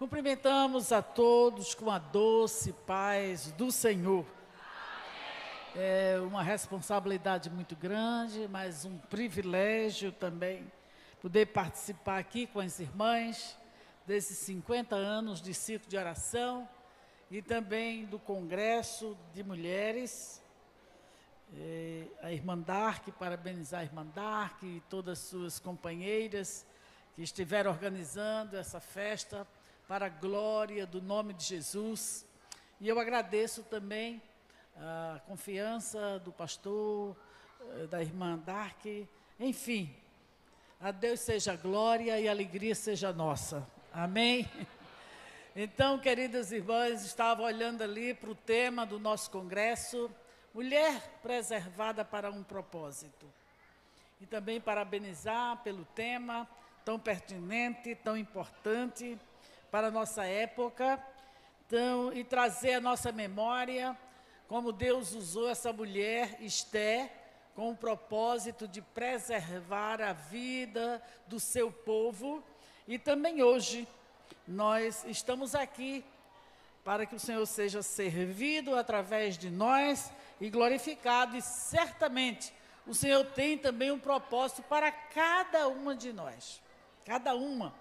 Cumprimentamos a todos com a doce paz do Senhor. É uma responsabilidade muito grande, mas um privilégio também poder participar aqui com as irmãs desses 50 anos de ciclo de oração e também do Congresso de Mulheres. A irmã Dark, parabenizar a irmã Dark e todas as suas companheiras que estiveram organizando essa festa para a glória do nome de Jesus. E eu agradeço também a confiança do pastor, da irmã Dark, enfim, a Deus seja a glória e a alegria seja nossa. Amém? Então, queridas irmãs, estava olhando ali para o tema do nosso congresso, Mulher preservada para um propósito. E também parabenizar pelo tema tão pertinente, tão importante para a nossa época, e trazer à nossa memória como Deus usou essa mulher, Esté, com o propósito de preservar a vida do seu povo. E também hoje, nós estamos aqui para que o Senhor seja servido através de nós e glorificado. E certamente, o Senhor tem também um propósito para cada uma de nós. Cada uma.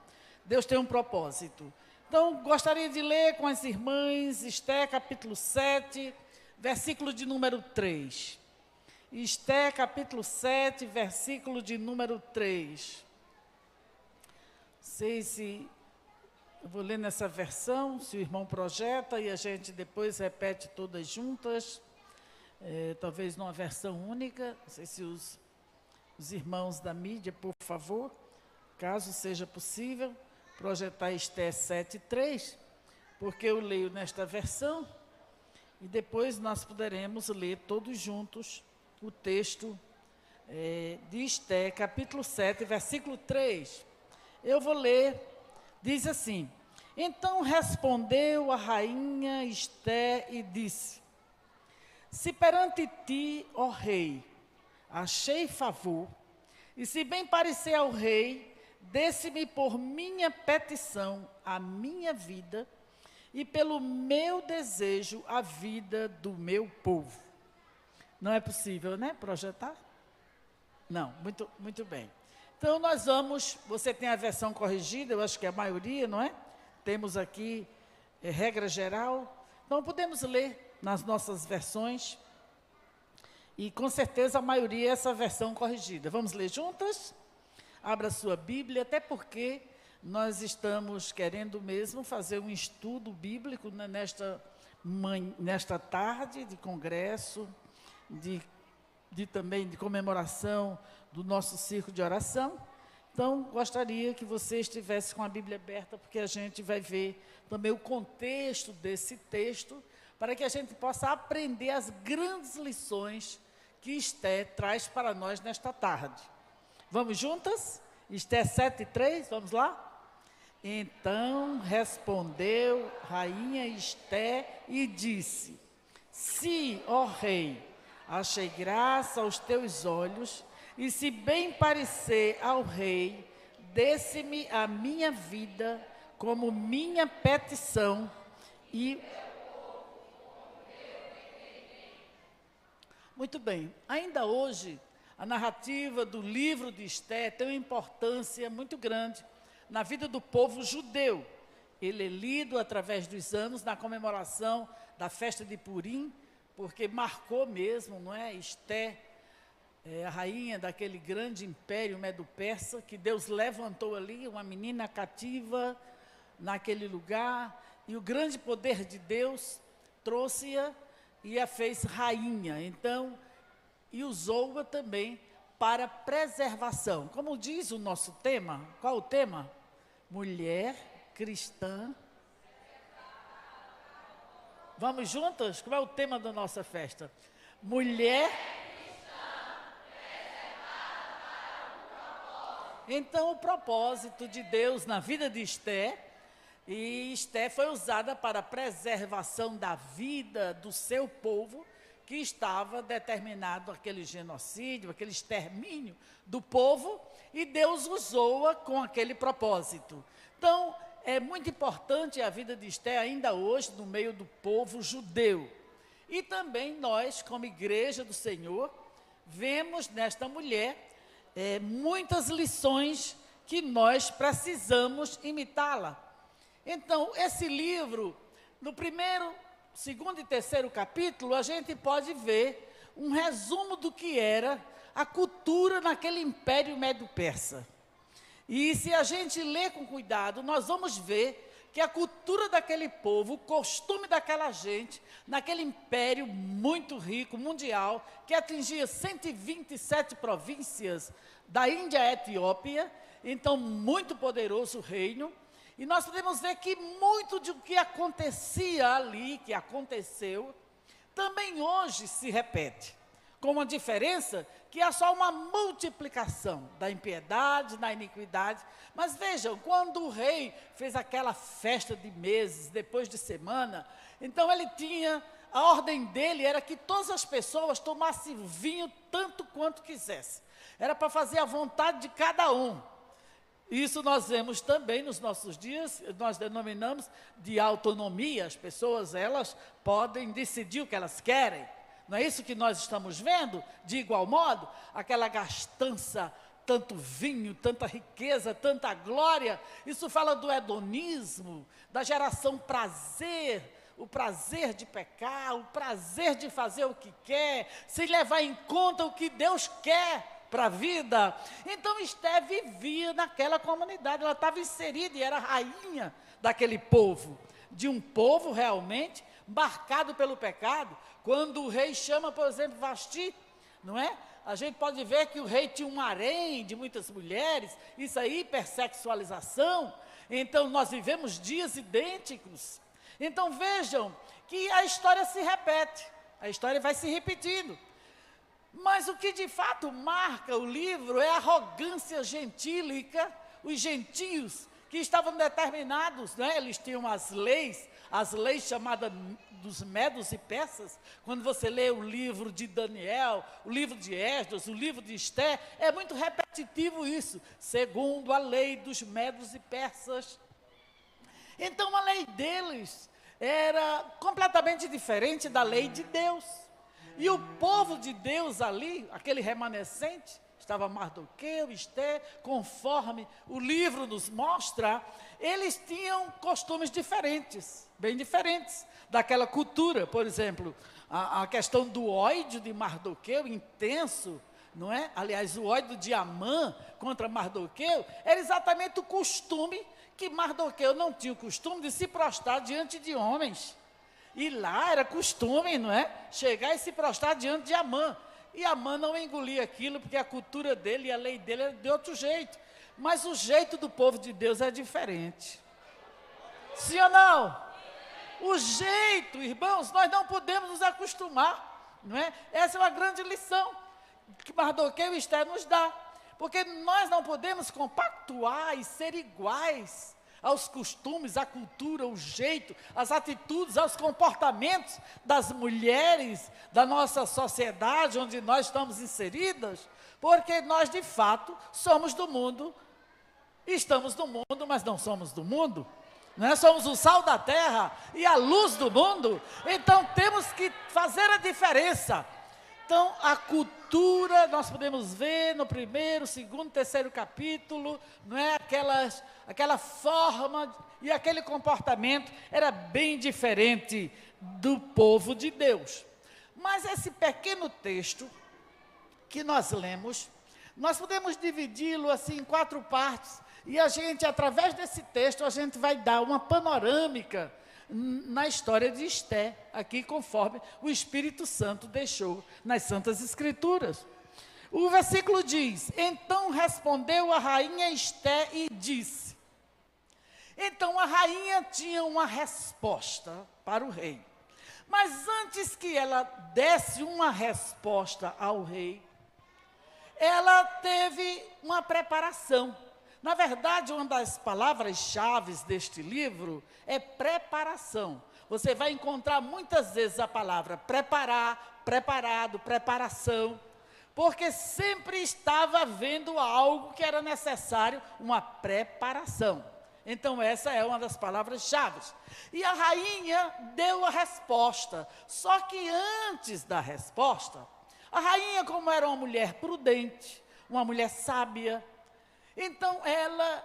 Deus tem um propósito. Então, gostaria de ler com as irmãs, Esté, capítulo 7, versículo de número 3. Esté, capítulo 7, versículo de número 3. Não sei se eu vou ler nessa versão, se o irmão projeta e a gente depois repete todas juntas. Talvez numa versão única. Não sei se os irmãos da mídia, por favor, caso seja possível, projetar Esté 7:3, porque eu leio nesta versão e depois nós poderemos ler todos juntos o texto de Esté, capítulo 7, versículo 3. Eu vou ler, diz assim: Então respondeu a rainha Esté e disse: Se perante ti, ó rei, achei favor, e se bem parecer ao rei, desse-me por minha petição a minha vida, e pelo meu desejo a vida do meu povo. Não é possível, né, projetar? Não, muito bem. Então nós vamos, você tem a versão corrigida, eu acho que é a maioria, não é? Temos aqui regra geral, então podemos ler nas nossas versões, e com certeza a maioria é essa versão corrigida. Vamos ler juntas? Abra sua Bíblia, até porque nós estamos querendo mesmo fazer um estudo bíblico, né, nesta tarde de congresso, também de comemoração do nosso círculo de oração. Então, gostaria que você estivesse com a Bíblia aberta, porque a gente vai ver também o contexto desse texto, para que a gente possa aprender as grandes lições que Esté traz para nós nesta tarde. Vamos juntas? Esté 7:3, vamos lá? Então respondeu rainha Esté e disse: Se, ó rei, achei graça aos teus olhos, e se bem parecer ao rei, desse-me a minha vida como minha petição e... Muito bem, ainda hoje, a narrativa do livro de Esté tem uma importância muito grande na vida do povo judeu. Ele é lido através dos anos na comemoração da festa de Purim, porque marcou mesmo, não é? Esté, a rainha daquele grande império medo-persa, que Deus levantou ali, uma menina cativa naquele lugar, e o grande poder de Deus trouxe-a e a fez rainha. Então, e usou-a também para preservação. Como diz o nosso tema, qual o tema? Mulher cristã. Vamos juntas? Qual é o tema da nossa festa? Mulher cristã preservada para um propósito. Então, o propósito de Deus na vida de Esté, e Esté foi usada para a preservação da vida do seu povo, que estava determinado aquele genocídio, aquele extermínio do povo, e Deus usou-a com aquele propósito. Então, é muito importante a vida de Esté ainda hoje no meio do povo judeu. E também nós, como igreja do Senhor, vemos nesta mulher muitas lições que nós precisamos imitá-la. Então, esse livro, no primeiro, segundo e terceiro capítulo, a gente pode ver um resumo do que era a cultura naquele Império Médio-Persa. E se a gente ler com cuidado, nós vamos ver que a cultura daquele povo, o costume daquela gente, naquele império muito rico, mundial, que atingia 127 províncias da Índia à Etiópia, então muito poderoso reino, e nós podemos ver que muito do que acontecia ali, que aconteceu, também hoje se repete, com uma diferença que é só uma multiplicação da impiedade, da iniquidade. Mas vejam, quando o rei fez aquela festa de meses, depois de semana, então ele tinha, a ordem dele era que todas as pessoas tomassem vinho tanto quanto quisessem. Era para fazer a vontade de cada um. Isso nós vemos também nos nossos dias, nós denominamos de autonomia. As pessoas, elas podem decidir o que elas querem. Não é isso que nós estamos vendo? De igual modo, aquela gastança, tanto vinho, tanta riqueza, tanta glória, isso fala do hedonismo, da geração prazer, o prazer de pecar, o prazer de fazer o que quer, sem levar em conta o que Deus quer para a vida. Então Esté vivia naquela comunidade, ela estava inserida e era rainha daquele povo, de um povo realmente marcado pelo pecado. Quando o rei chama, por exemplo, Vasti, não é? A gente pode ver que o rei tinha um harém de muitas mulheres, isso aí, hipersexualização. Então, nós vivemos dias idênticos. Então, vejam que a história se repete, a história vai se repetindo. Mas o que de fato marca o livro é a arrogância gentílica, os gentios que estavam determinados, né? Eles tinham as leis chamadas dos medos e persas. Quando você lê o livro de Daniel, o livro de Esdras, o livro de Esté, é muito repetitivo isso, segundo a lei dos medos e persas. Então a lei deles era completamente diferente da lei de Deus. E o povo de Deus ali, aquele remanescente, estava Mardoqueu, Esté, conforme o livro nos mostra, eles tinham costumes diferentes, bem diferentes daquela cultura. Por exemplo, a questão do ódio de Mardoqueu, intenso, não é? Aliás, o ódio de Amã contra Mardoqueu, era exatamente o costume que Mardoqueu não tinha o costume de se prostrar diante de homens. E lá era costume, não é? Chegar e se prostrar diante de Amã. E Amã não engolia aquilo, porque a cultura dele e a lei dele era de outro jeito. Mas o jeito do povo de Deus é diferente. Sim ou não? O jeito, irmãos, nós não podemos nos acostumar, não é? Essa é uma grande lição que Mardoqueu e Esté nos dá. Porque nós não podemos compactuar e ser iguais aos costumes, à cultura, o jeito, as atitudes, aos comportamentos das mulheres da nossa sociedade, onde nós estamos inseridas, porque nós, de fato, somos do mundo, estamos no mundo, mas não somos do mundo, né? Somos o sal da terra e a luz do mundo, então temos que fazer a diferença. Então, a cultura, nós podemos ver no primeiro, segundo, terceiro capítulo, não é? Aquela forma e aquele comportamento era bem diferente do povo de Deus. Mas esse pequeno texto que nós lemos, nós podemos dividi-lo assim em 4 partes, e a gente, através desse texto, a gente vai dar uma panorâmica na história de Esté, aqui conforme o Espírito Santo deixou nas Santas Escrituras. O versículo diz: então respondeu a rainha Esté e disse. Então a rainha tinha uma resposta para o rei. Mas antes que ela desse uma resposta ao rei, ela teve uma preparação. Na verdade, uma das palavras-chave deste livro é preparação. Você vai encontrar muitas vezes a palavra preparar, preparado, preparação, porque sempre estava havendo algo que era necessário, uma preparação. Então essa é uma das palavras-chave. E a rainha deu a resposta. Só que antes da resposta, a rainha, como era uma mulher prudente, uma mulher sábia, então ela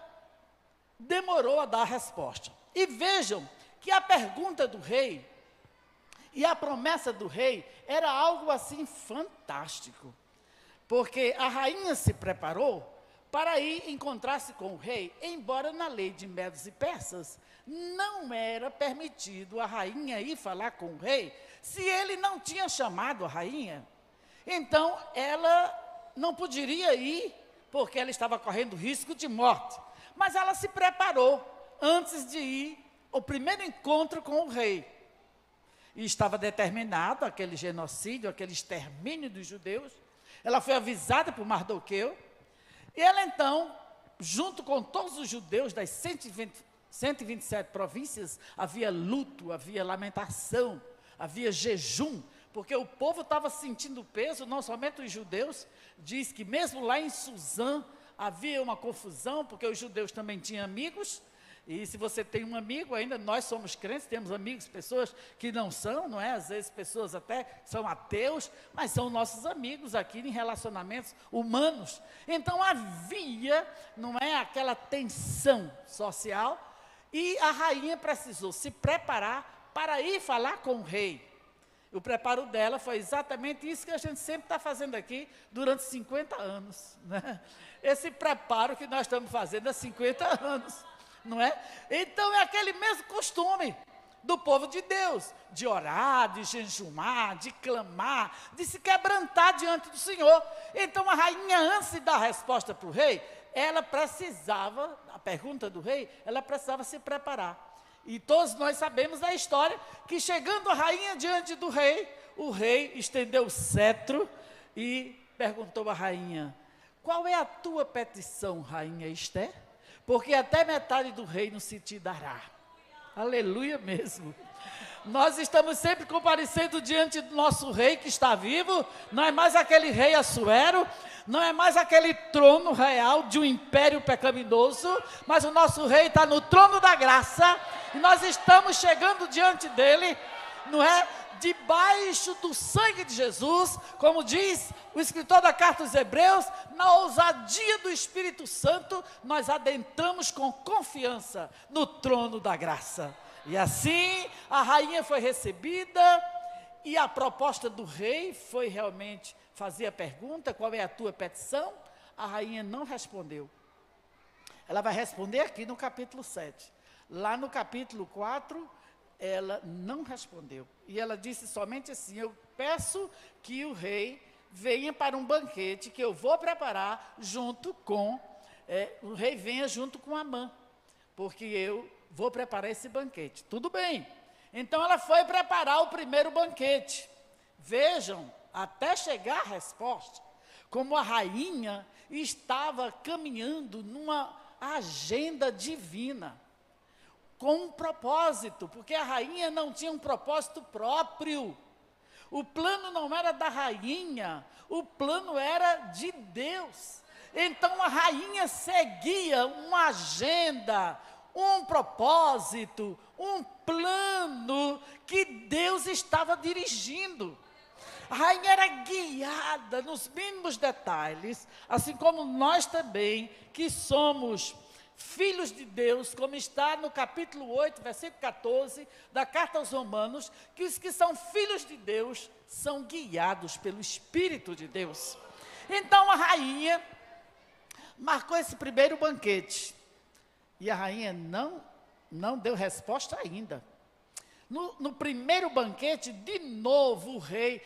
demorou a dar a resposta. E vejam que a pergunta do rei e a promessa do rei era algo assim fantástico. Porque a rainha se preparou para ir encontrar-se com o rei, embora na lei de Medos e Persas não era permitido a rainha ir falar com o rei, se ele não tinha chamado a rainha. Então, ela não poderia ir, porque ela estava correndo risco de morte. Mas ela se preparou antes de ir ao primeiro encontro com o rei. E estava determinado aquele genocídio, aquele extermínio dos judeus. Ela foi avisada por Mardoqueu. E ela então, junto com todos os judeus das 127 províncias, havia luto, havia lamentação, havia jejum, porque o povo estava sentindo o peso, não somente os judeus. Diz que mesmo lá em Suzã havia uma confusão, porque os judeus também tinham amigos. E se você tem um amigo, ainda nós somos crentes, temos amigos, pessoas que não são, não é? Às vezes pessoas até são ateus, mas são nossos amigos aqui em relacionamentos humanos. Então havia, não é, aquela tensão social, e a rainha precisou se preparar para ir falar com o rei. O preparo dela foi exatamente isso que a gente sempre está fazendo aqui durante 50 anos, né? Esse preparo que nós estamos fazendo há 50 anos. Não é? Então é aquele mesmo costume do povo de Deus, de orar, de jejumar, de clamar, de se quebrantar diante do Senhor. Então a rainha, antes de dar a resposta para o rei, ela precisava, a pergunta do rei, ela precisava se preparar. E todos nós sabemos a história, que chegando a rainha diante do rei, o rei estendeu o cetro e perguntou à rainha: qual é a tua petição, rainha Ester? Porque até metade do reino se te dará. Aleluia mesmo. Nós estamos sempre comparecendo diante do nosso rei que está vivo. Não é mais aquele rei Assuero, não é mais aquele trono real de um império pecaminoso, mas o nosso rei está no trono da graça, e nós estamos chegando diante dele, não é? Debaixo do sangue de Jesus, como diz o escritor da carta aos Hebreus, na ousadia do Espírito Santo, nós adentramos com confiança no trono da graça. E assim, a rainha foi recebida, e a proposta do rei foi realmente fazer a pergunta: qual é a tua petição? A rainha não respondeu. Ela vai responder aqui no capítulo 7. Lá no capítulo 4, ela não respondeu. E ela disse somente assim: eu peço que o rei venha para um banquete que eu vou preparar junto com, o rei venha junto com Amã, porque eu vou preparar esse banquete. Tudo bem. Então ela foi preparar o primeiro banquete. Vejam, até chegar a resposta, como a rainha estava caminhando numa agenda divina, com um propósito, porque a rainha não tinha um propósito próprio. O plano não era da rainha, o plano era de Deus. Então a rainha seguia uma agenda, um propósito, um plano que Deus estava dirigindo. A rainha era guiada nos mínimos detalhes, assim como nós também, que somos filhos de Deus, como está no capítulo 8, versículo 14, da carta aos Romanos, que os que são filhos de Deus são guiados pelo Espírito de Deus. Então a rainha marcou esse primeiro banquete, e a rainha não deu resposta ainda. No primeiro banquete, de novo o rei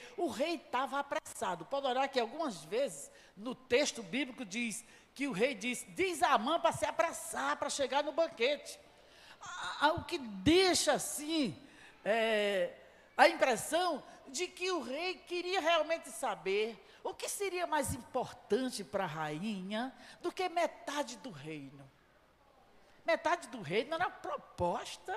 estava apressado. Pode olhar que algumas vezes no texto bíblico diz que o rei diz a Amã para se apressar, para chegar no banquete. O que deixa assim a impressão de que o rei queria realmente saber o que seria mais importante para a rainha do que metade do reino. Metade do reino era uma proposta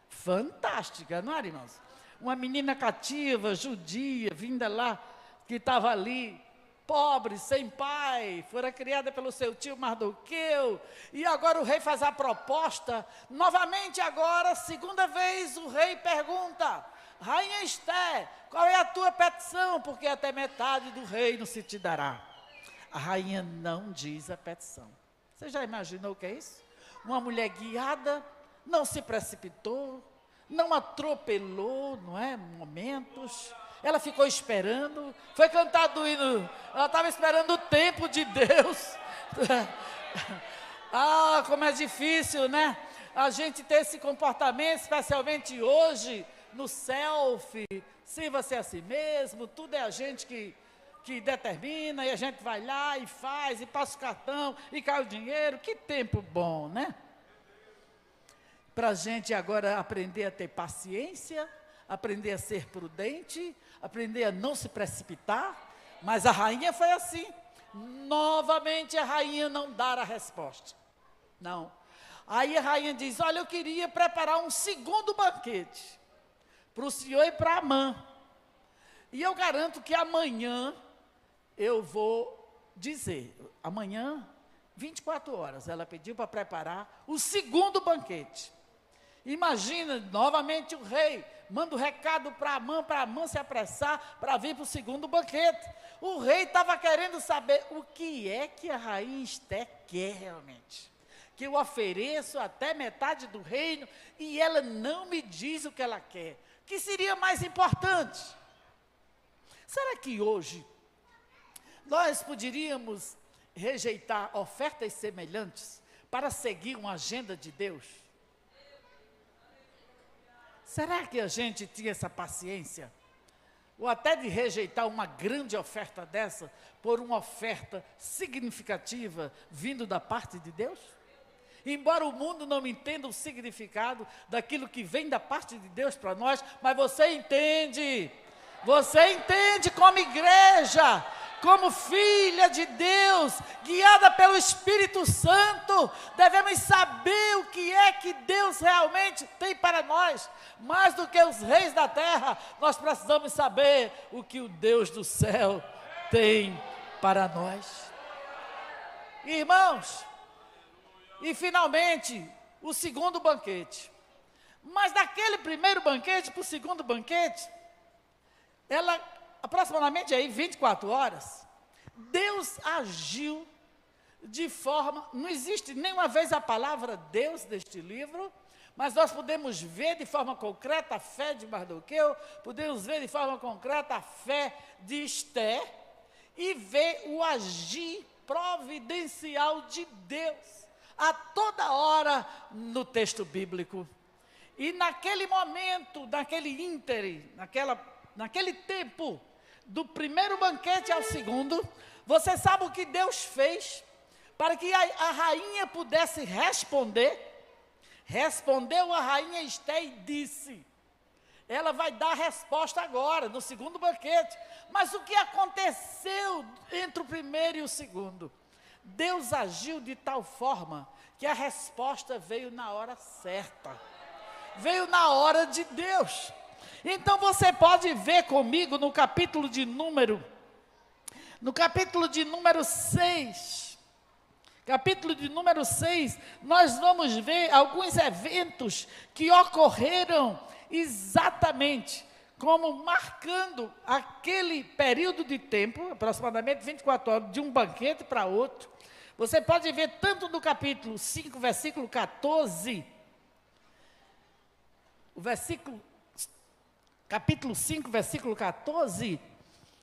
fantástica, não é, irmãos? Uma menina cativa, judia, vinda lá, que estava ali pobre, sem pai, fora criada pelo seu tio Mardoqueu, e agora o rei faz a proposta, novamente agora, segunda vez, o rei pergunta: Rainha Esther, qual é a tua petição? Porque até metade do reino se te dará. A rainha não diz a petição. Você já imaginou o que é isso? Uma mulher guiada, não se precipitou, não atropelou, não é? Momentos. Ela ficou esperando, foi cantado o hino, ela estava esperando o tempo de Deus. Ah, como é difícil, né? A gente ter esse comportamento, especialmente hoje, no selfie, sirva-se a si mesmo, tudo é a gente que determina, e a gente vai lá e faz, e passa o cartão, e cai o dinheiro. Que tempo bom, né? Para a gente agora aprender a ter paciência, aprender a ser prudente, aprender a não se precipitar. Mas a rainha foi assim. Novamente a rainha não dá a resposta. Não. Aí a rainha diz: olha, eu queria preparar um segundo banquete para o senhor e para a Amã. E eu garanto que amanhã eu vou dizer. Amanhã, 24 horas, ela pediu para preparar o segundo banquete. Imagina, novamente o rei manda o recado para a Amã se apressar para vir para o segundo banquete. O rei estava querendo saber o que é que a rainha Esther quer realmente. Que eu ofereço até metade do reino e ela não me diz o que ela quer. O que seria mais importante? Será que hoje nós poderíamos rejeitar ofertas semelhantes para seguir uma agenda de Deus? Será que a gente tinha essa paciência? Ou até de rejeitar uma grande oferta dessa por uma oferta significativa vindo da parte de Deus? Embora o mundo não entenda o significado daquilo que vem da parte de Deus para nós, mas você entende como igreja, como filha de Deus, guiada pelo Espírito Santo, devemos saber o que é que Deus realmente tem para nós. Mais do que os reis da terra, nós precisamos saber o que o Deus do céu tem para nós. Irmãos, e finalmente, o segundo banquete. Mas daquele primeiro banquete para o segundo banquete, ela, aproximadamente aí 24 horas, Deus agiu de forma, não existe nenhuma vez a palavra Deus neste livro, mas nós podemos ver de forma concreta a fé de Mardoqueu, podemos ver de forma concreta a fé de Esther, e ver o agir providencial de Deus, a toda hora no texto bíblico. E naquele momento, naquele íntere, naquele tempo, do primeiro banquete ao segundo, você sabe o que Deus fez para que a rainha pudesse responder? Respondeu a rainha Esther e disse: ela vai dar a resposta agora, no segundo banquete. Mas o que aconteceu entre o primeiro e o segundo? Deus agiu de tal forma que a resposta veio na hora certa. Veio na hora de Deus. Então você pode ver comigo no capítulo de número 6. Capítulo de número 6, nós vamos ver alguns eventos que ocorreram exatamente como marcando aquele período de tempo, aproximadamente 24 horas, de um banquete para outro. Você pode ver tanto no capítulo 5, versículo 14, capítulo 5, versículo 14,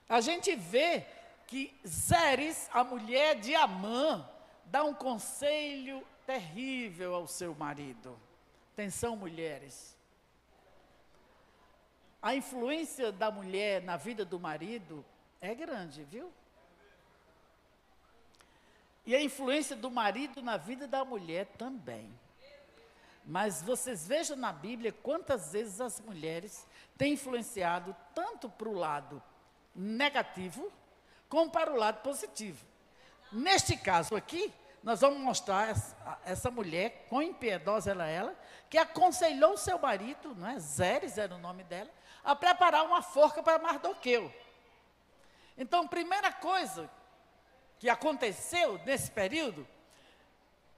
a gente vê que Zeres, a mulher de Amã, dá um conselho terrível ao seu marido. Atenção, mulheres. A influência da mulher na vida do marido é grande, viu? E a influência do marido na vida da mulher também. Mas vocês vejam na Bíblia quantas vezes as mulheres têm influenciado tanto para o lado negativo, como para o lado positivo. Neste caso aqui, nós vamos mostrar essa mulher, quão impiedosa ela é, que aconselhou o seu marido, não é? Zeres era o nome dela, a preparar uma forca para Mardoqueu. Então, primeira coisa que aconteceu nesse período,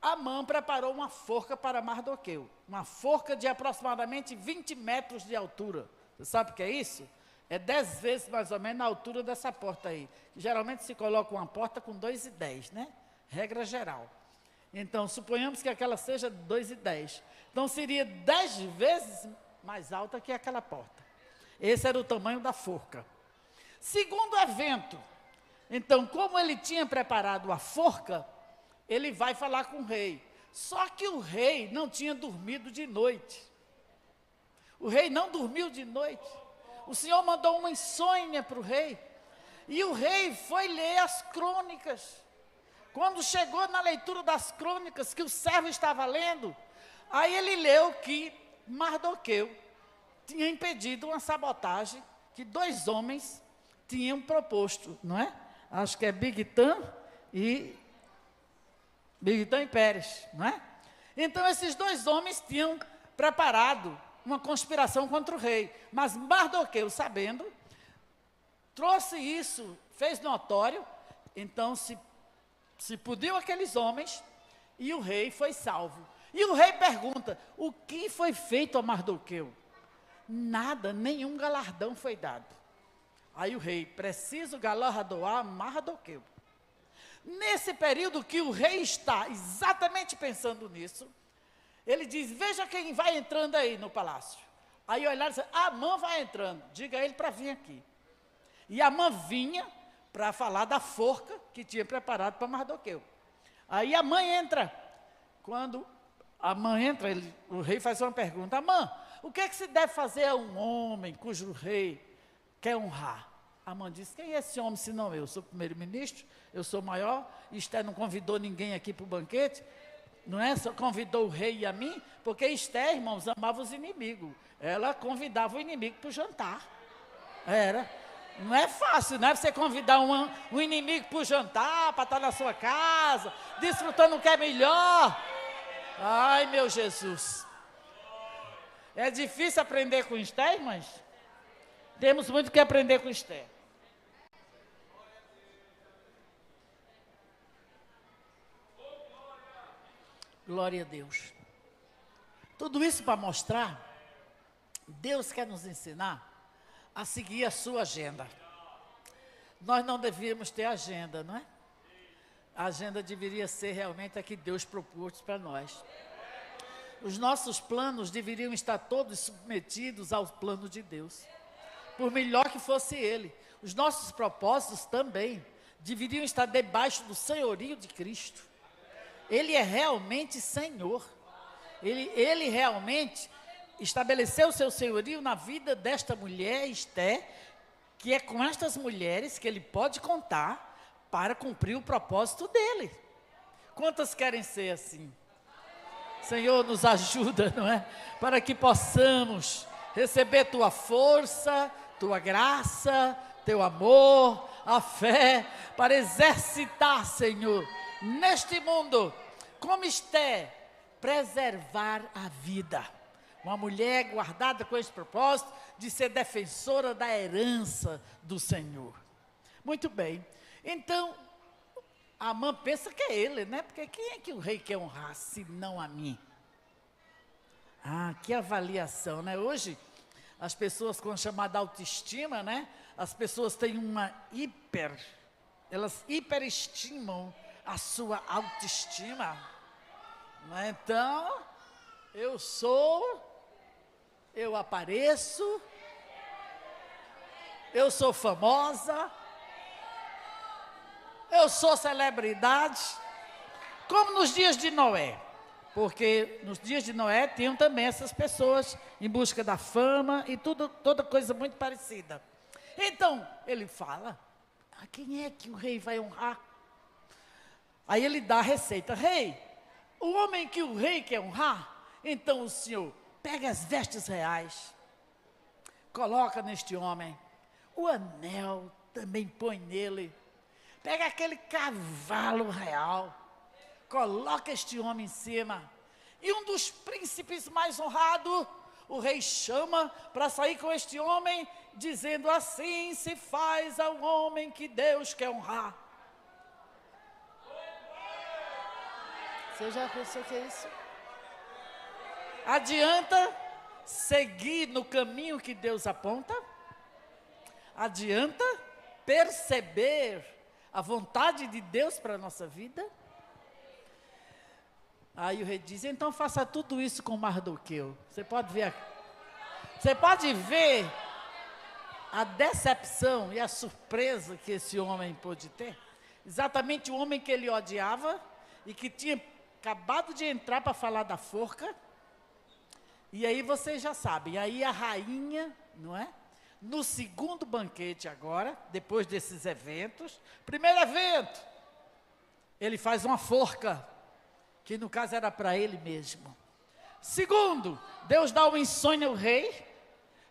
Amã preparou uma forca para Mardoqueu. Uma forca de aproximadamente 20 metros de altura. Você sabe o que é isso? É 10 vezes mais ou menos a altura dessa porta aí. Geralmente se coloca uma porta com 2,10, né? Regra geral. Então, suponhamos que aquela seja 2,10. Então, seria 10 vezes mais alta que aquela porta. Esse era o tamanho da forca. Segundo evento, então, como ele tinha preparado a forca, ele vai falar com o rei. Só que o rei não tinha dormido de noite. O rei não dormiu de noite. O Senhor mandou uma insônia para o rei. E o rei foi ler as crônicas. Quando chegou na leitura das crônicas, que o servo estava lendo, aí ele leu que Mardoqueu tinha impedido uma sabotagem que 2 homens tinham proposto, não é? Acho que é Bigtan e Pérez, não é? Então esses 2 homens tinham preparado uma conspiração contra o rei, mas Mardoqueu, sabendo, trouxe isso, fez notório, então se puniu aqueles homens e o rei foi salvo. E o rei pergunta, o que foi feito a Mardoqueu? Nada, nenhum galardão foi dado. Aí o rei, preciso galardoar Mardoqueu. Nesse período que o rei está exatamente pensando nisso, ele diz, veja quem vai entrando aí no palácio. Aí olharam e disseram, Amã vai entrando, diga a ele para vir aqui. E Amã vinha para falar da forca que tinha preparado para Mardoqueu. Aí Amã entra. Quando Amã entra, o rei faz uma pergunta, Amã, o que é que se deve fazer a um homem cujo rei quer honrar? Amã disse, quem é esse homem se não eu? Sou primeiro-ministro, eu sou maior, Esther não convidou ninguém aqui para o banquete, não é? Só convidou o rei e a mim, porque Esther, irmãos, amava os inimigos. Ela convidava o inimigo para o jantar. Era. Não é fácil, não é você convidar um inimigo para o jantar, para estar na sua casa, desfrutando o que é melhor. Ai, meu Jesus. É difícil aprender com Esther, irmãs? Temos muito que aprender com Esther. Glória a Deus. Tudo isso para mostrar, Deus quer nos ensinar a seguir a sua agenda. Nós não devíamos ter agenda, não é? A agenda deveria ser realmente a que Deus propôs para nós. Os nossos planos deveriam estar todos submetidos ao plano de Deus, por melhor que fosse Ele. Os nossos propósitos também deveriam estar debaixo do senhorio de Cristo. Ele é realmente Senhor. Ele realmente estabeleceu o seu senhorio na vida desta mulher, Esther, que é com estas mulheres que ele pode contar para cumprir o propósito dele. Quantas querem ser assim? Senhor, nos ajuda, não é? Para que possamos receber tua força, tua graça, teu amor, a fé, para exercitar, Senhor, neste mundo, como Esther, preservar a vida. Uma mulher guardada com esse propósito de ser defensora da herança do Senhor. Muito bem. Então, Amã pensa que é ele, né? Porque quem é que o rei quer honrar, se não a mim? Ah, que avaliação, né? Hoje, as pessoas com a chamada autoestima, né? As pessoas têm elas hiperestimam a sua autoestima. Né? Então, eu apareço, eu sou famosa, eu sou celebridade, como nos dias de Noé, porque nos dias de Noé tinham também essas pessoas em busca da fama e toda coisa muito parecida. Então, ele fala, quem é que o rei vai honrar? Aí ele dá a receita, rei, o homem que o rei quer honrar, então o senhor pega as vestes reais, coloca neste homem, o anel também põe nele, pega aquele cavalo real, coloca este homem em cima, e um dos príncipes mais honrados, o rei chama para sair com este homem, dizendo assim se faz ao homem que Deus quer honrar. Você já pensou que é isso? Adianta seguir no caminho que Deus aponta? Adianta perceber a vontade de Deus para a nossa vida? Aí o rei diz, então faça tudo isso com Mardoqueu. Você pode ver a decepção e a surpresa que esse homem pôde ter. Exatamente o homem que ele odiava e que tinha acabado de entrar para falar da forca. E aí vocês já sabem, aí a rainha, não é? No segundo banquete agora, depois desses eventos, primeiro evento, ele faz uma forca, que no caso era para ele mesmo. Segundo, Deus dá uma insônia ao rei,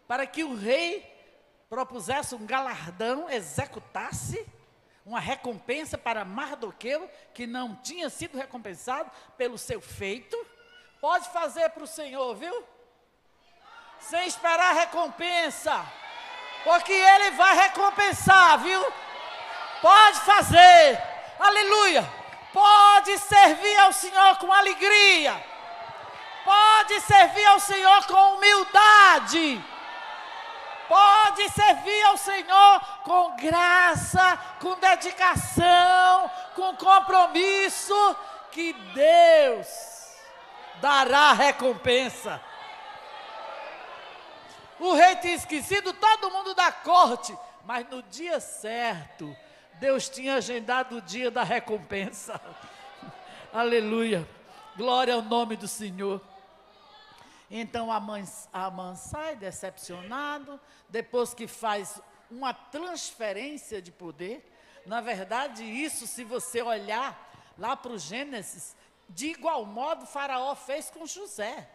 para que o rei propusesse um galardão, executasse uma recompensa para Mardoqueu, que não tinha sido recompensado pelo seu feito. Pode fazer para o Senhor, viu? Sem esperar recompensa, porque Ele vai recompensar, viu? Pode fazer, aleluia. Pode servir ao Senhor com alegria. Pode servir ao Senhor com humildade. Pode servir ao Senhor com graça, com dedicação, com compromisso, que Deus dará recompensa. O rei tinha esquecido todo mundo da corte, mas no dia certo, Deus tinha agendado o dia da recompensa. Aleluia, glória ao nome do Senhor. Então Amã sai decepcionado, depois que faz uma transferência de poder. Na verdade, isso, se você olhar lá para o Gênesis, de igual modo Faraó fez com José,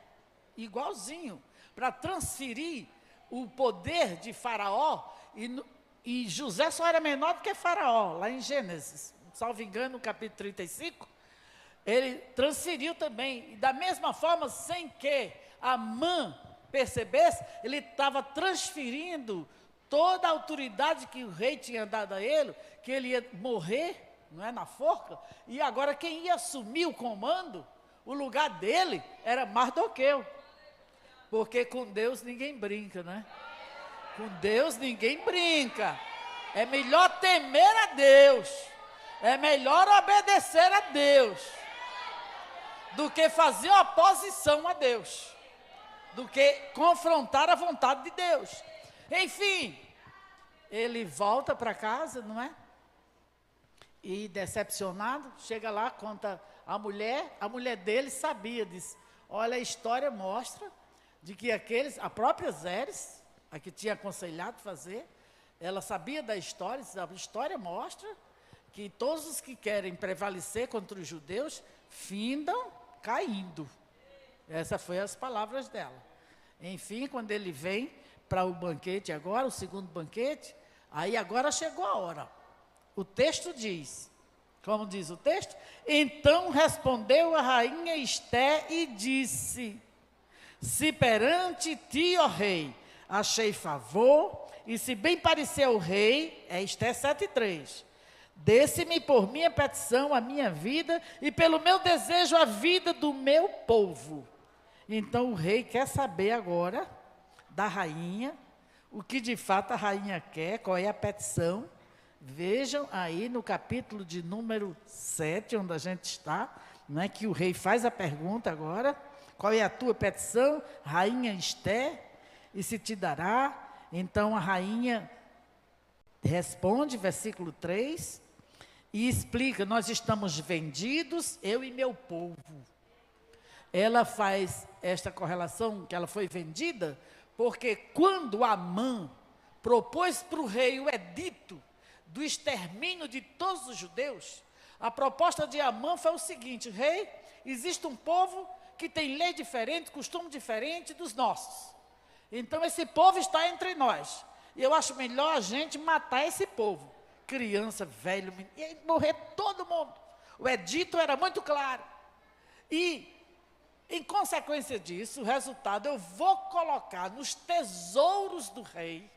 igualzinho, para transferir o poder de Faraó, e José só era menor do que Faraó, lá em Gênesis, salvo engano, no capítulo 35, ele transferiu também, e da mesma forma, sem que Amã percebesse, ele estava transferindo toda a autoridade que o rei tinha dado a ele, que ele ia morrer, não é, na forca, e agora quem ia assumir o comando, o lugar dele, era Mardoqueu, porque com Deus ninguém brinca, né? Com Deus ninguém brinca, é melhor temer a Deus, é melhor obedecer a Deus, do que fazer oposição a Deus, do que confrontar a vontade de Deus. Enfim, ele volta para casa, não é? E decepcionado, chega lá, conta a mulher dele sabia, disse, olha, a história mostra de que a própria Zeres, a que tinha aconselhado fazer, ela sabia da história, a história mostra que todos os que querem prevalecer contra os judeus, findam caindo. Essas foram as palavras dela. Enfim, quando ele vem para o banquete agora, o segundo banquete, aí agora chegou a hora. O texto diz, como diz o texto, então respondeu a rainha Esté e disse, se perante ti, ó rei, achei favor, e se bem parecer ao rei, é Esté 7:3, desse-me por minha petição a minha vida, e pelo meu desejo a vida do meu povo. Então o rei quer saber agora, da rainha, o que de fato a rainha quer, qual é a petição. Vejam aí no capítulo de número 7, onde a gente está, não é, que o rei faz a pergunta agora, qual é a tua petição, rainha Esté, e se te dará. Então a rainha responde, versículo 3, e explica, nós estamos vendidos, eu e meu povo. Ela faz esta correlação, que ela foi vendida, porque quando Amã propôs para o rei o edito do extermínio de todos os judeus, a proposta de Amã foi o seguinte, rei, existe um povo que tem lei diferente, costume diferente dos nossos. Então esse povo está entre nós. E eu acho melhor a gente matar esse povo. Criança, velho, menino, e morrer todo mundo. O edito era muito claro. E, em consequência disso, o resultado eu vou colocar nos tesouros do rei.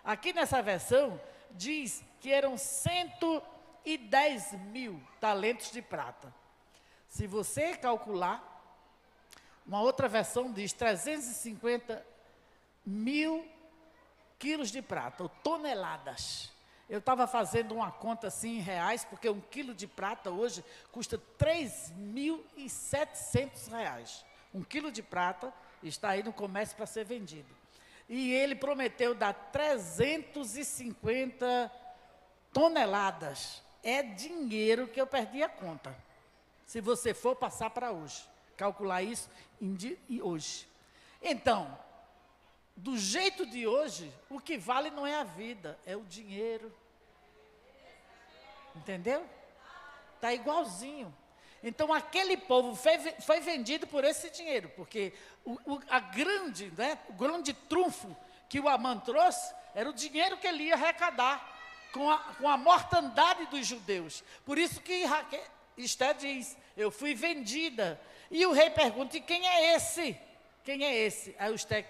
Aqui nessa versão, diz que eram 110 mil talentos de prata. Se você calcular, uma outra versão diz 350 mil quilos de prata, ou toneladas. Eu estava fazendo uma conta assim em reais, porque 1 quilo de prata hoje custa R$3.700. 1 quilo de prata está aí no comércio para ser vendido. E ele prometeu dar 350 toneladas. É dinheiro que eu perdi a conta. Se você for passar para hoje, calcular isso hoje. Então, do jeito de hoje, o que vale não é a vida, é o dinheiro. Entendeu? Está igualzinho. Então, aquele povo foi vendido por esse dinheiro, porque o grande trunfo que o Amã trouxe era o dinheiro que ele ia arrecadar com a mortandade dos judeus. Por isso que Esté diz, eu fui vendida. E o rei pergunta, e quem é esse? Quem é esse? Aí o Esté,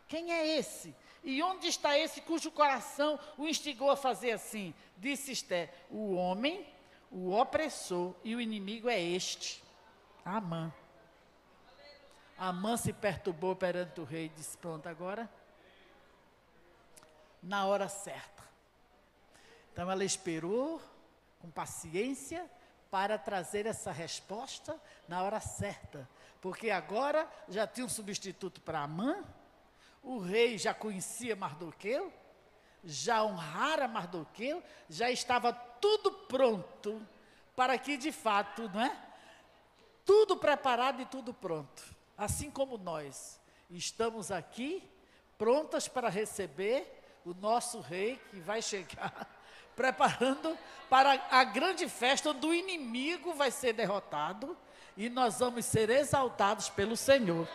quem é esse? E onde está esse cujo coração o instigou a fazer assim? Disse Esté, o homem, o opressor e o inimigo é este, Amã. Amã se perturbou perante o rei e disse, pronto, agora, na hora certa. Então ela esperou com paciência para trazer essa resposta na hora certa. Porque agora já tinha um substituto para Amã, o rei já conhecia Mardoqueu, já honrara Mardoqueu, já estava tudo pronto para que de fato, não é? Tudo preparado e tudo pronto. Assim como nós estamos aqui, prontas para receber o nosso rei que vai chegar, preparando para a grande festa onde o inimigo vai ser derrotado e nós vamos ser exaltados pelo Senhor.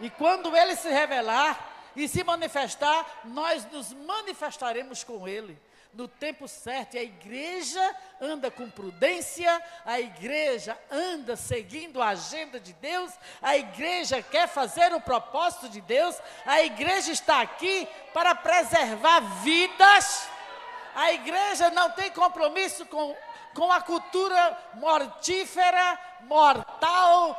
E quando ele se revelar e se manifestar, nós nos manifestaremos com ele no tempo certo. E a igreja anda com prudência, a igreja anda seguindo a agenda de Deus, a igreja quer fazer o propósito de Deus, a igreja está aqui para preservar vidas. A igreja não tem compromisso com a cultura mortífera, mortal,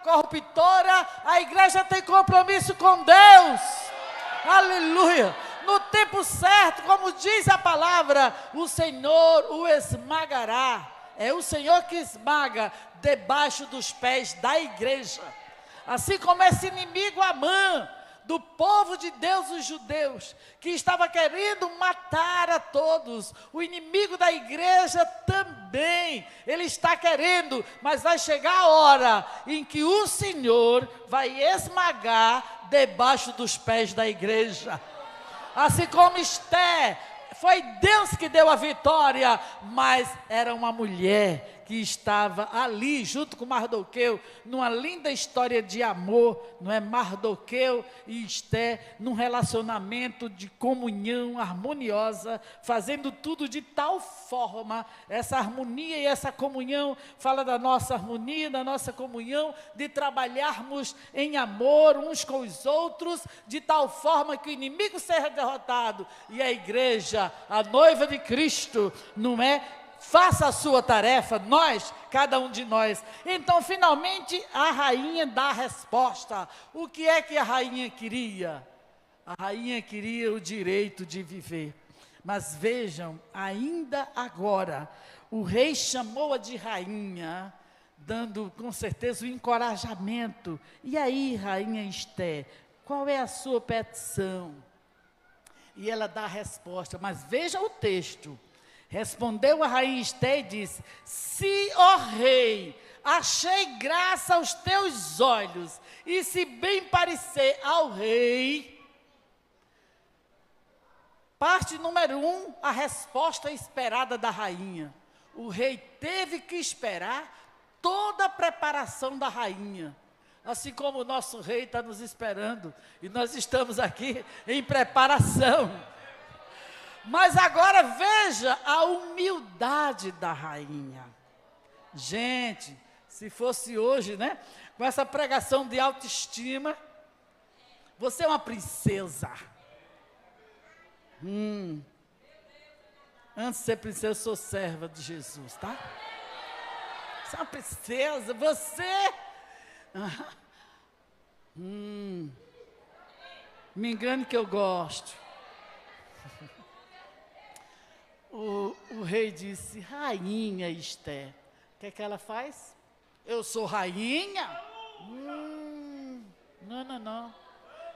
corruptora. A igreja tem compromisso com Deus. Aleluia. No tempo certo, como diz a palavra, o Senhor o esmagará. É o Senhor que esmaga debaixo dos pés da igreja. Assim como esse inimigo Amã, do povo de Deus, os judeus, que estava querendo matar a todos, o inimigo da igreja também, ele está querendo, mas vai chegar a hora em que o Senhor vai esmagar debaixo dos pés da igreja. Assim como Esté, foi Deus que deu a vitória, mas era uma mulher que estava ali junto com Mardoqueu, numa linda história de amor, não é? Mardoqueu e Esté, num relacionamento de comunhão harmoniosa, fazendo tudo de tal forma, essa harmonia e essa comunhão, fala da nossa harmonia, da nossa comunhão, de trabalharmos em amor uns com os outros, de tal forma que o inimigo seja derrotado, e a igreja, a noiva de Cristo, não é? Faça a sua tarefa, nós, cada um de nós. Então, finalmente, a rainha dá a resposta. O que é que a rainha queria? A rainha queria o direito de viver. Mas vejam, ainda agora, o rei chamou-a de rainha, dando com certeza o encorajamento. E aí, rainha Esté, qual é a sua petição? E ela dá a resposta, mas veja o texto. Respondeu a rainha Esté e disse, se, ó rei, achei graça aos teus olhos, e se bem parecer ao rei. Parte número 1, a resposta esperada da rainha. O rei teve que esperar toda a preparação da rainha. Assim como o nosso rei está nos esperando, e nós estamos aqui em preparação. Mas agora veja a humildade da rainha. Gente, se fosse hoje, né? Com essa pregação de autoestima, você é uma princesa. Antes de ser princesa, eu sou serva de Jesus, tá? Você é uma princesa, você... Me engane que eu gosto. O rei disse, rainha Esther, o que ela faz? Eu sou rainha? Não.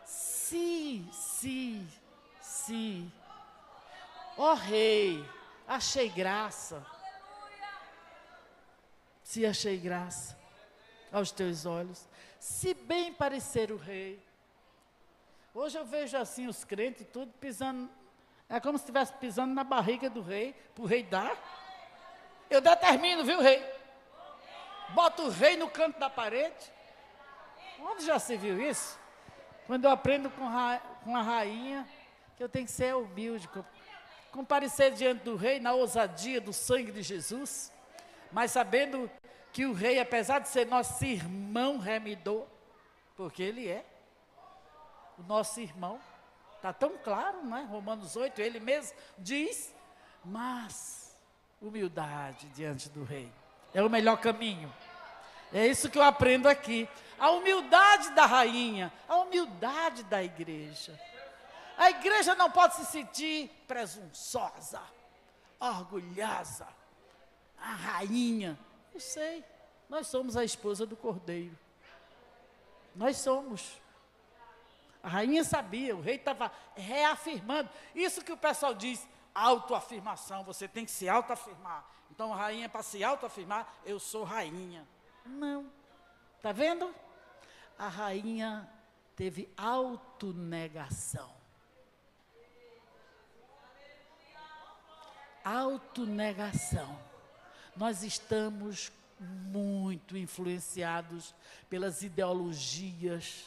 Sim. Ó rei, achei graça. Se achei graça aos teus olhos, se bem parecer o rei. Hoje eu vejo assim os crentes tudo pisando, é como se estivesse pisando na barriga do rei, para o rei dar. Eu determino, viu, rei? Bota o rei no canto da parede. Onde já se viu isso? Quando eu aprendo com a rainha, que eu tenho que ser humilde, comparecer diante do rei na ousadia do sangue de Jesus, mas sabendo que o rei, apesar de ser nosso irmão remidor, porque ele é o nosso irmão, está tão claro, não é? Romanos 8, ele mesmo diz, mas humildade diante do rei é o melhor caminho. É isso que eu aprendo aqui. A humildade da rainha, a humildade da igreja. A igreja não pode se sentir presunçosa, orgulhosa. A rainha, eu sei, nós somos a esposa do Cordeiro. Nós somos. A rainha sabia, o rei estava reafirmando. Isso que o pessoal diz, autoafirmação, você tem que se autoafirmar. Então a rainha, para se autoafirmar, eu sou rainha. Não, está vendo? A rainha teve autonegação. Autonegação. Nós estamos muito influenciados pelas ideologias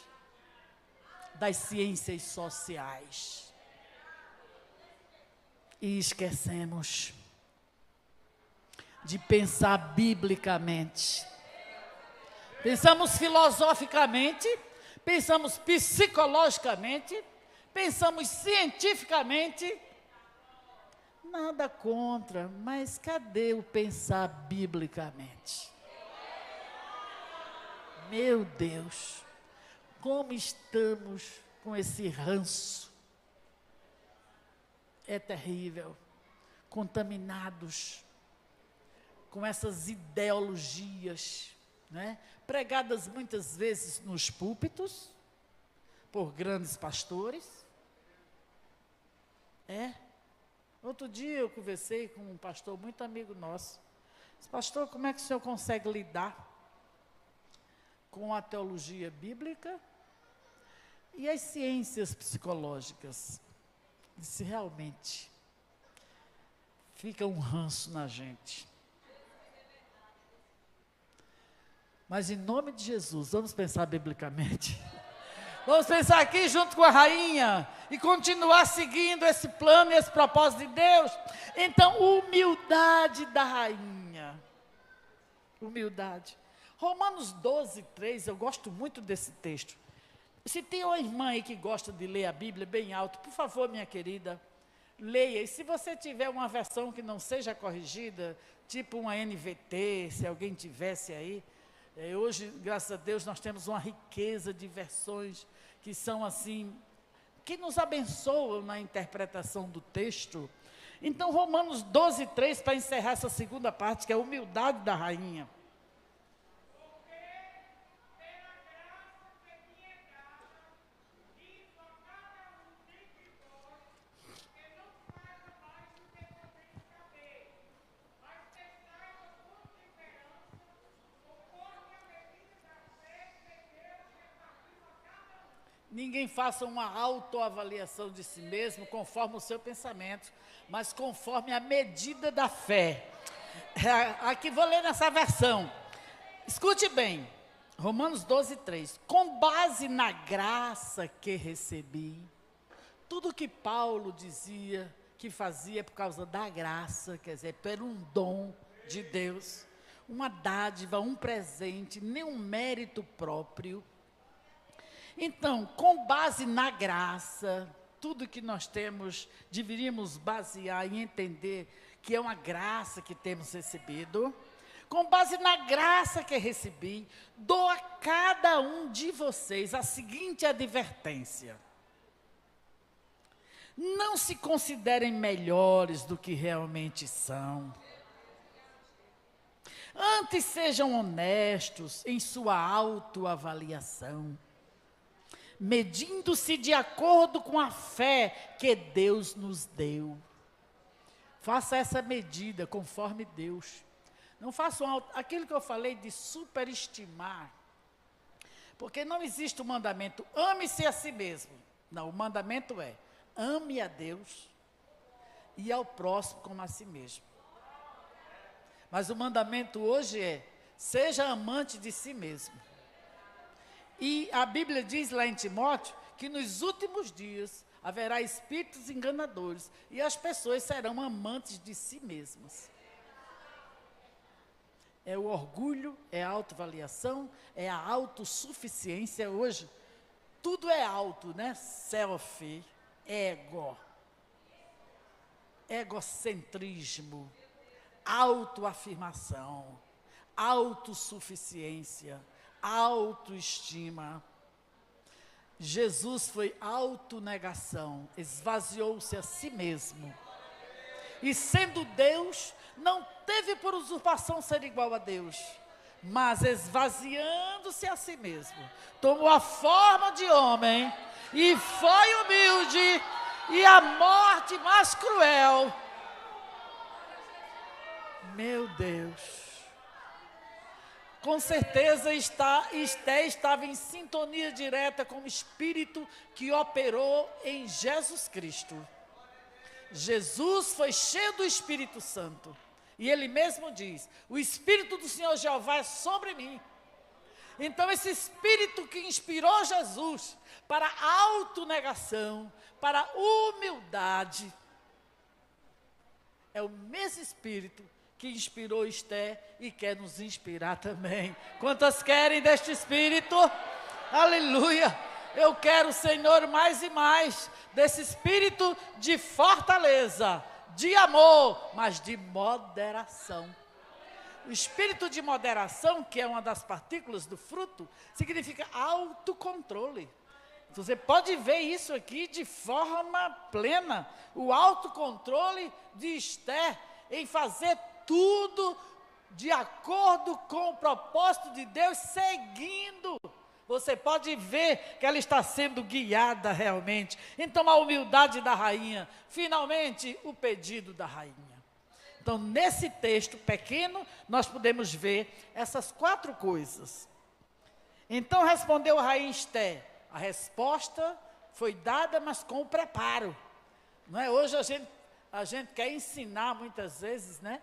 das ciências sociais. E esquecemos de pensar biblicamente. Pensamos filosoficamente, pensamos psicologicamente, pensamos cientificamente. Nada contra, mas cadê o pensar biblicamente? Meu Deus, como estamos com esse ranço? É terrível, contaminados com essas ideologias, né? Pregadas muitas vezes nos púlpitos, por grandes pastores. Outro dia eu conversei com um pastor muito amigo nosso. Disse, pastor, como é que o senhor consegue lidar com a teologia bíblica e as ciências psicológicas? Disse, realmente, fica um ranço na gente. Mas em nome de Jesus, vamos pensar biblicamente. Vamos pensar aqui junto com a rainha e continuar seguindo esse plano e esse propósito de Deus. Então, humildade da rainha. Humildade. Romanos 12, 3, eu gosto muito desse texto. Se tem uma irmã aí que gosta de ler a Bíblia bem alto, por favor, minha querida, leia. E se você tiver uma versão que não seja corrigida, tipo uma NVT, se alguém tivesse aí, hoje, graças a Deus, nós temos uma riqueza de versões que são assim, que nos abençoam na interpretação do texto. Então, Romanos 12, 3, para encerrar essa segunda parte, que é a humildade da rainha. Ninguém faça uma autoavaliação de si mesmo conforme o seu pensamento, mas conforme a medida da fé. Aqui vou ler nessa versão. Escute bem, Romanos 12, 3. Com base na graça que recebi, tudo que Paulo dizia que fazia por causa da graça, quer dizer, por um dom de Deus, uma dádiva, um presente, nenhum mérito próprio. Então, com base na graça, tudo que nós temos, deveríamos basear e entender que é uma graça que temos recebido. com base na graça que recebi, dou a cada um de vocês a seguinte advertência: não se considerem melhores do que realmente são. Antes sejam honestos em sua autoavaliação, medindo-se de acordo com a fé que Deus nos deu. Faça essa medida conforme Deus. Não façam aquilo que eu falei de superestimar. Porque não existe o mandamento, ame-se a si mesmo. Não, o mandamento é, ame a Deus e ao próximo como a si mesmo. Mas o mandamento hoje é, seja amante de si mesmo. E a Bíblia diz lá em Timóteo, que nos últimos dias haverá espíritos enganadores e as pessoas serão amantes de si mesmas. É o orgulho, é a autoavaliação, é a autossuficiência hoje. Tudo é auto, né? Selfie, ego, egocentrismo, autoafirmação, autossuficiência, autoestima. Jesus foi autonegação, esvaziou-se a si mesmo. E sendo Deus, não teve por usurpação ser igual a Deus, mas esvaziando-se a si mesmo, tomou a forma de homem e foi humilde, e a morte mais cruel. Meu Deus! Com certeza Esté estava em sintonia direta com o Espírito que operou em Jesus Cristo. Jesus foi cheio do Espírito Santo. E ele mesmo diz, o Espírito do Senhor Jeová é sobre mim. Então esse Espírito que inspirou Jesus para a autonegação, para a humildade, é o mesmo Espírito que inspirou Esté e quer nos inspirar também. Quantas querem deste Espírito? Aleluia! Eu quero, Senhor, mais e mais desse Espírito de fortaleza, de amor, mas de moderação. O Espírito de moderação, que é uma das partículas do fruto, significa autocontrole. Você pode ver isso aqui de forma plena. O autocontrole de Esté em fazer tudo de acordo com o propósito de Deus, seguindo. Você pode ver que ela está sendo guiada realmente. Então, a humildade da rainha, finalmente, o pedido da rainha. Então, nesse texto pequeno, nós podemos ver essas 4 coisas. Então, respondeu a rainha Esté. A resposta foi dada, mas com o preparo. Não é? Hoje a gente quer ensinar muitas vezes, né?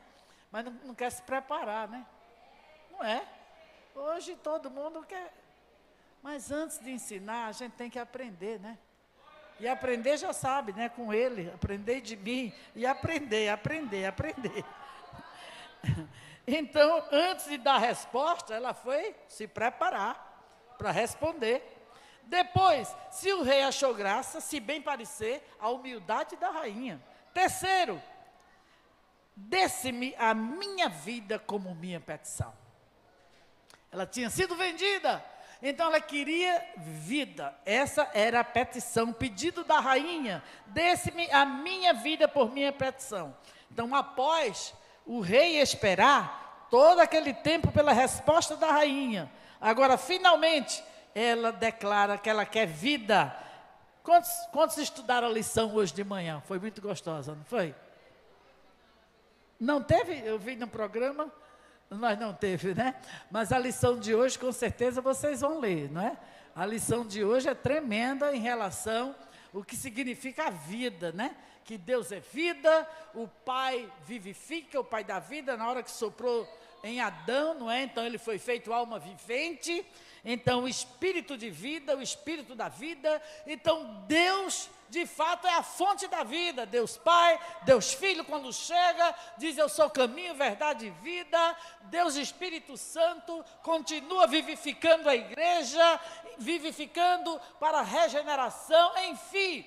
Mas não quer se preparar, né? Não é? Hoje todo mundo quer. Mas antes de ensinar, a gente tem que aprender, né? E aprender já sabe, né? Com ele, aprender de mim e aprender. Então, antes de dar a resposta, ela foi se preparar para responder. Depois, se o rei achou graça, se bem parecer, a humildade da rainha. Terceiro, desse-me a minha vida como minha petição. Ela tinha sido vendida, então ela queria vida. Essa era a petição, pedido da rainha. Desse-me a minha vida por minha petição. Então, após o rei esperar todo aquele tempo pela resposta da rainha, agora finalmente ela declara que ela quer vida. Quantos estudaram a lição hoje de manhã? Foi muito gostosa, não foi? Não teve? Eu vi no programa, mas não teve, né? Mas a lição de hoje, com certeza, vocês vão ler, não é? A lição de hoje é tremenda em relação ao que significa a vida, né? Que Deus é vida, o Pai vivifica, o Pai da vida, na hora que soprou em Adão, não é? Então ele foi feito alma vivente, então o Espírito de vida, o Espírito da vida. Então Deus de fato é a fonte da vida. Deus Pai, Deus Filho, quando chega, diz eu sou caminho, verdade e vida. Deus Espírito Santo continua vivificando a igreja, vivificando para a regeneração, enfim.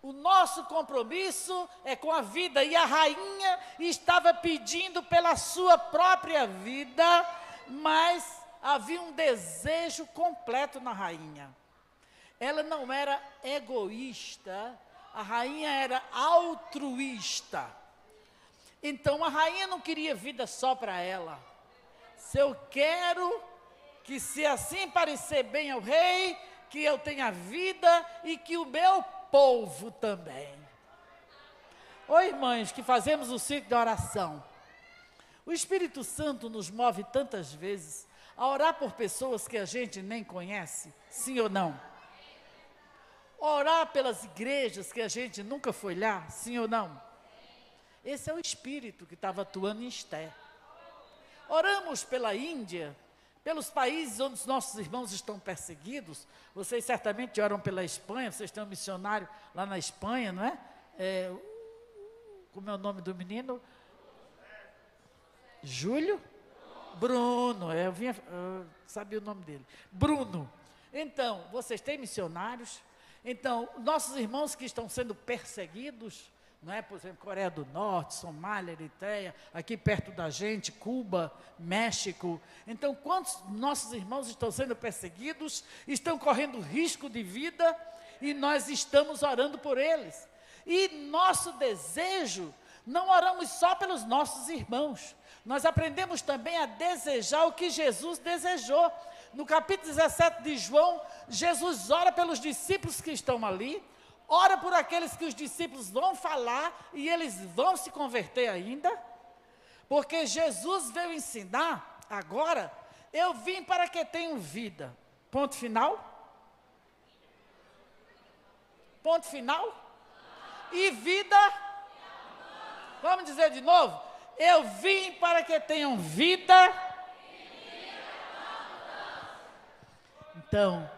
O nosso compromisso é com a vida. E a rainha estava pedindo pela sua própria vida, mas havia um desejo completo na rainha. Ela não era egoísta, a rainha era altruísta. Então a rainha não queria vida só para ela. Se eu quero que, se assim parecer bem ao rei, que eu tenha vida e que o meu povo também. Oi, irmãs, que fazemos o ciclo da oração. O Espírito Santo nos move tantas vezes a orar por pessoas que a gente nem conhece, sim ou não? Orar pelas igrejas que a gente nunca foi lá, sim ou não? Esse é o Espírito que estava atuando em Esther. Oramos pela Índia, pelos países onde os nossos irmãos estão perseguidos. Vocês certamente oram pela Espanha, vocês têm um missionário lá na Espanha, não é? Como é o nome do menino? Júlio? Bruno, eu sabia o nome dele. Bruno. Então, vocês têm missionários? Então, nossos irmãos que estão sendo perseguidos, não é? Por exemplo, Coreia do Norte, Somália, Eritreia, aqui perto da gente, Cuba, México. Então, quantos nossos irmãos estão sendo perseguidos, estão correndo risco de vida, e nós estamos orando por eles. E nosso desejo, não oramos só pelos nossos irmãos, nós aprendemos também a desejar o que Jesus desejou. No capítulo 17 de João, Jesus ora pelos discípulos que estão ali, ora por aqueles que os discípulos vão falar e eles vão se converter ainda, porque Jesus veio ensinar, agora, eu vim para que tenham vida. Ponto final? Ponto final? E vida? Vamos dizer de novo? Eu vim para que tenham vida. Então,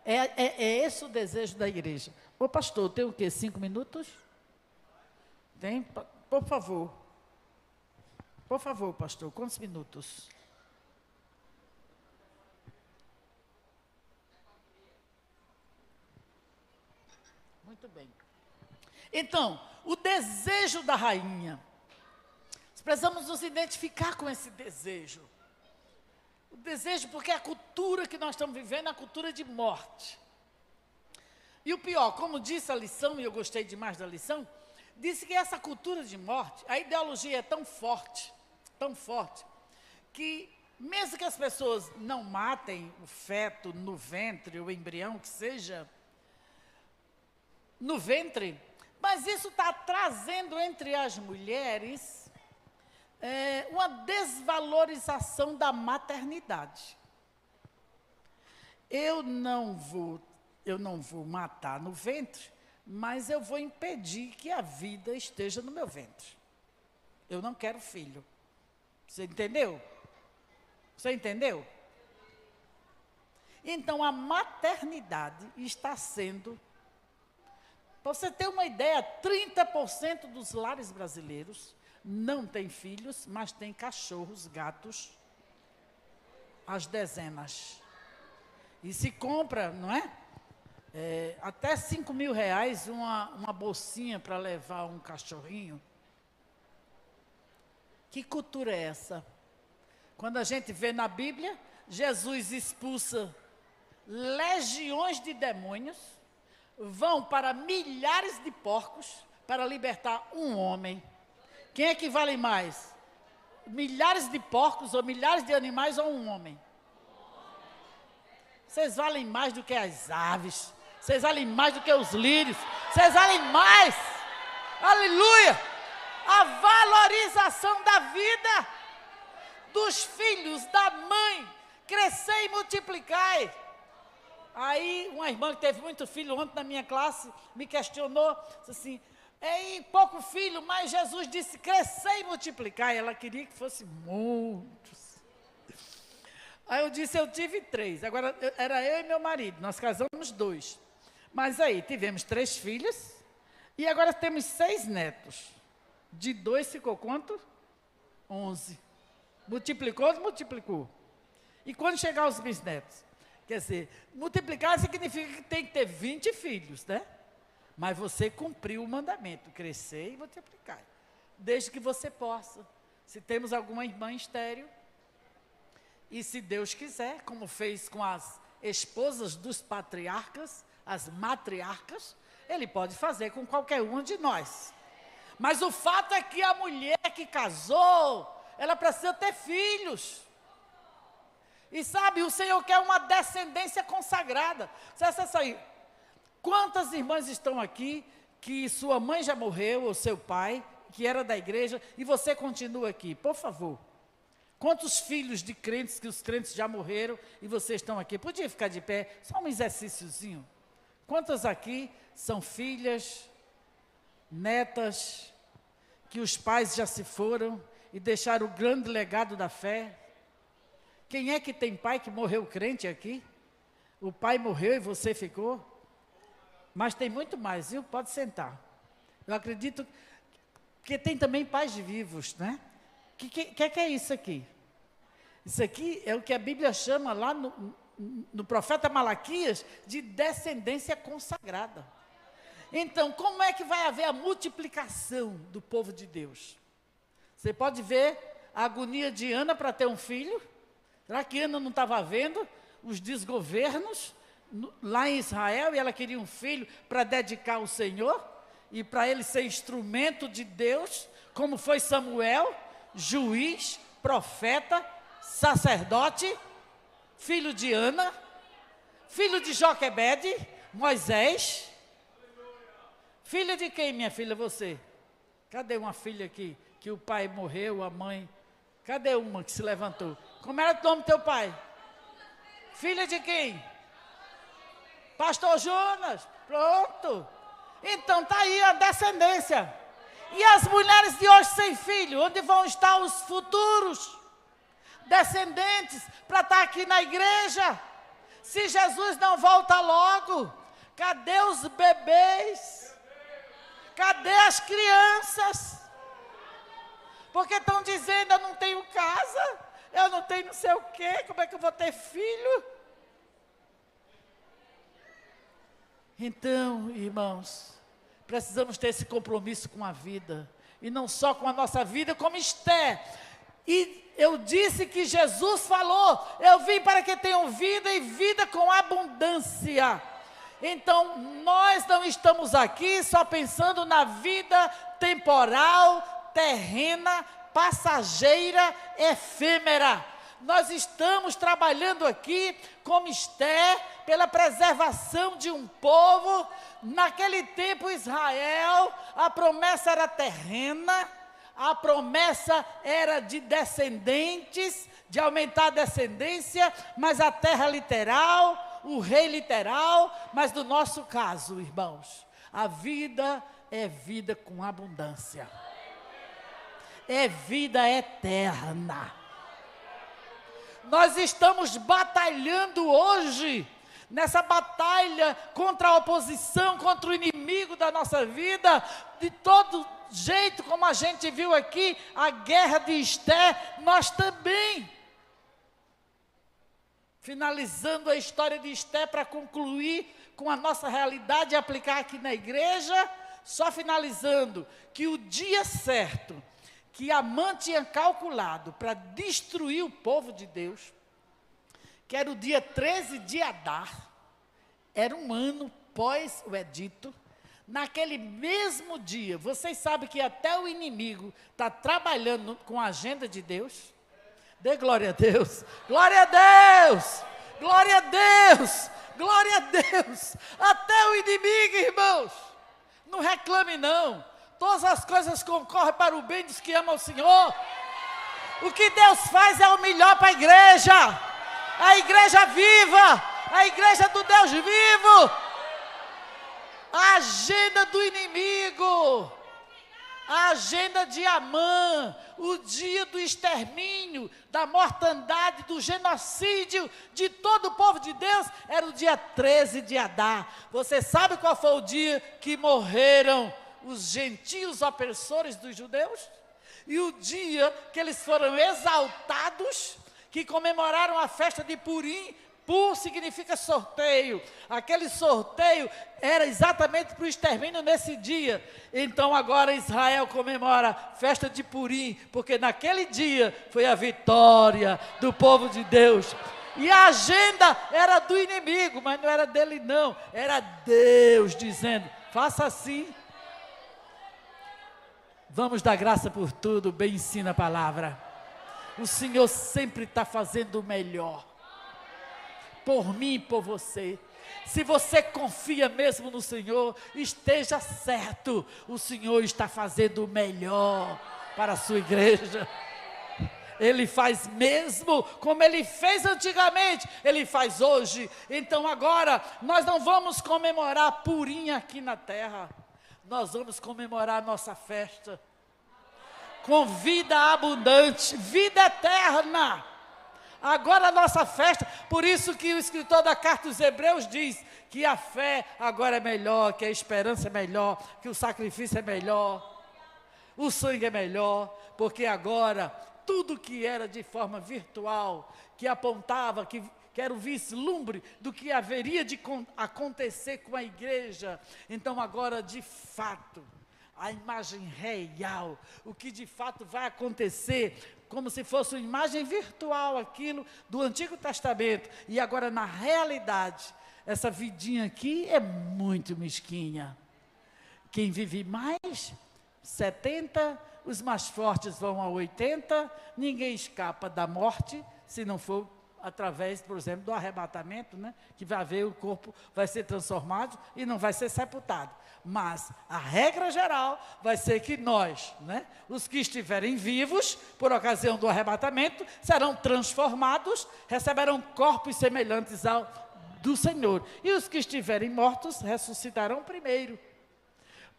é esse o desejo da igreja. Ô pastor, tem o quê? 5 minutos? Tem? Por favor. Por favor, pastor, quantos minutos? Muito bem. Então, o desejo da rainha. Nós precisamos nos identificar com esse desejo. O desejo, porque a cultura que nós estamos vivendo é a cultura de morte. E o pior, como disse a lição, e eu gostei demais da lição, disse que essa cultura de morte, a ideologia é tão forte, que mesmo que as pessoas não matem o feto no ventre, o embrião, que seja, no ventre, mas isso está trazendo entre as mulheres uma desvalorização da maternidade. Eu não vou matar no ventre, mas eu vou impedir que a vida esteja no meu ventre. Eu não quero filho. Você entendeu? Você entendeu? Então, a maternidade está sendo, para você ter uma ideia, 30% dos lares brasileiros não têm filhos, mas têm cachorros, gatos, às dezenas. E se compra, não é? Até R$5.000 uma bolsinha para levar um cachorrinho. Que cultura é essa? Quando a gente vê na Bíblia, Jesus expulsa legiões de demônios, vão para milhares de porcos para libertar um homem. Quem é que vale mais? Milhares de porcos ou milhares de animais ou um homem? Vocês valem mais do que as aves. Vocês valem mais do que os lírios. Vocês valem mais. Aleluia! A valorização da vida, dos filhos, da mãe. Crescer e multiplicai. Aí, uma irmã que teve muito filho ontem na minha classe, me questionou, disse assim, pouco filho, mas Jesus disse, crescer e multiplicar. Ela queria que fosse muitos. Aí eu disse, eu tive 3. Agora, era eu e meu marido, nós casamos 2. Mas aí, tivemos 3 filhos, e agora temos 6 netos. De 2 ficou quanto? 11. Multiplicou ou não multiplicou? E quando chegar os bisnetos? Quer dizer, multiplicar significa que tem que ter 20 filhos, né? Mas você cumpriu o mandamento, crescer e multiplicar. Desde que você possa. Se temos alguma irmã estéril, e se Deus quiser, como fez com as esposas dos patriarcas, as matriarcas, Ele pode fazer com qualquer um de nós. Mas o fato é que a mulher que casou, ela precisa ter filhos. E sabe, o Senhor quer uma descendência consagrada. Essa aí. Quantas irmãs estão aqui que sua mãe já morreu, ou seu pai, que era da igreja, e você continua aqui? Por favor. Quantos filhos de crentes, que os crentes já morreram, e vocês estão aqui? Podia ficar de pé, só um exercíciozinho. Quantas aqui são filhas, netas, que os pais já se foram, e deixaram o grande legado da fé? Quem é que tem pai que morreu crente aqui? O pai morreu e você ficou? Mas tem muito mais, viu? Pode sentar. Eu acredito que tem também pais vivos, né? Que é isso aqui? Isso aqui é o que a Bíblia chama lá no profeta Malaquias de descendência consagrada. Então, como é que vai haver a multiplicação do povo de Deus? Você pode ver a agonia de Ana para ter um filho. Será que Ana não estava vendo os desgovernos lá em Israel, e ela queria um filho para dedicar ao Senhor, e para ele ser instrumento de Deus, como foi Samuel, juiz, profeta, sacerdote, filho de Ana, filho de Joquebede, Moisés, filha de quem, minha filha, você? Cadê uma filha aqui, que o pai morreu, a mãe? Cadê uma que se levantou? Como era o nome do teu pai? Filha de quem? Pastor Jonas, pronto. Então está aí a descendência. E as mulheres de hoje sem filho, onde vão estar os futuros descendentes para estar aqui na igreja? Se Jesus não volta logo, cadê os bebês? Cadê as crianças? Porque estão dizendo, eu não tenho casa, eu não tenho não sei o quê, como é que eu vou ter filho? Então, irmãos, precisamos ter esse compromisso com a vida, e não só com a nossa vida, como Esther. E eu disse que Jesus falou, eu vim para que tenham vida e vida com abundância. Então, nós não estamos aqui só pensando na vida temporal, terrena, passageira, efêmera. Nós estamos trabalhando aqui como Esther, pela preservação de um povo. Naquele tempo, Israel, a promessa era terrena, a promessa era de descendentes, de aumentar a descendência, mas a terra literal, o rei literal. Mas no nosso caso, irmãos, a vida é vida com abundância, é vida eterna. Nós estamos batalhando hoje, nessa batalha contra a oposição, contra o inimigo da nossa vida, de todo jeito, como a gente viu aqui, a guerra de Esther, nós também. Finalizando a história de Esther, para concluir com a nossa realidade e aplicar aqui na igreja, só finalizando, que o dia certo que Amã tinha calculado para destruir o povo de Deus, que era o dia 13 de Adar, era um ano pós o edito. Naquele mesmo dia, vocês sabem que até o inimigo está trabalhando com a agenda de Deus? Dê glória a Deus, glória a Deus, glória a Deus, glória a Deus. Até o inimigo, irmãos, não reclame não. Todas as coisas concorrem para o bem dos que amam o Senhor. O que Deus faz é o melhor para a igreja viva, a igreja do Deus vivo. A agenda do inimigo, a agenda de Amã, o dia do extermínio, da mortandade, do genocídio de todo o povo de Deus, era o dia 13 de Adar. Você sabe qual foi o dia que morreram os gentios opressores dos judeus? E o dia que eles foram exaltados, que comemoraram a festa de Purim, Pur significa sorteio. Aquele sorteio era exatamente para o extermínio nesse dia. Então agora Israel comemora a festa de Purim, porque naquele dia foi a vitória do povo de Deus. E a agenda era do inimigo, mas não era dele não. Era Deus dizendo, faça assim. Vamos dar graça por tudo, bem ensina a palavra. O Senhor sempre está fazendo o melhor. Por mim e por você. Se você confia mesmo no Senhor, esteja certo. O Senhor está fazendo o melhor para a sua igreja. Ele faz mesmo como Ele fez antigamente, Ele faz hoje. Então agora, nós não vamos comemorar Purim aqui na terra. Nós vamos comemorar a nossa festa com vida abundante, vida eterna. Agora a nossa festa, por isso que o escritor da carta aos Hebreus diz que a fé agora é melhor, que a esperança é melhor, que o sacrifício é melhor, o sangue é melhor, porque agora tudo que era de forma virtual, que apontava, que era o vislumbre do que haveria de acontecer com a igreja, então agora de fato, a imagem real, o que de fato vai acontecer, como se fosse uma imagem virtual aquilo do Antigo Testamento, e agora na realidade, essa vidinha aqui é muito mesquinha. Quem vive mais, 70, os mais fortes vão a 80, ninguém escapa da morte, se não for através, por exemplo, do arrebatamento, né? Que vai haver, o corpo vai ser transformado e não vai ser sepultado. Mas a regra geral vai ser que nós, né, os que estiverem vivos, por ocasião do arrebatamento, serão transformados, receberão corpos semelhantes ao do Senhor. E os que estiverem mortos, ressuscitarão primeiro,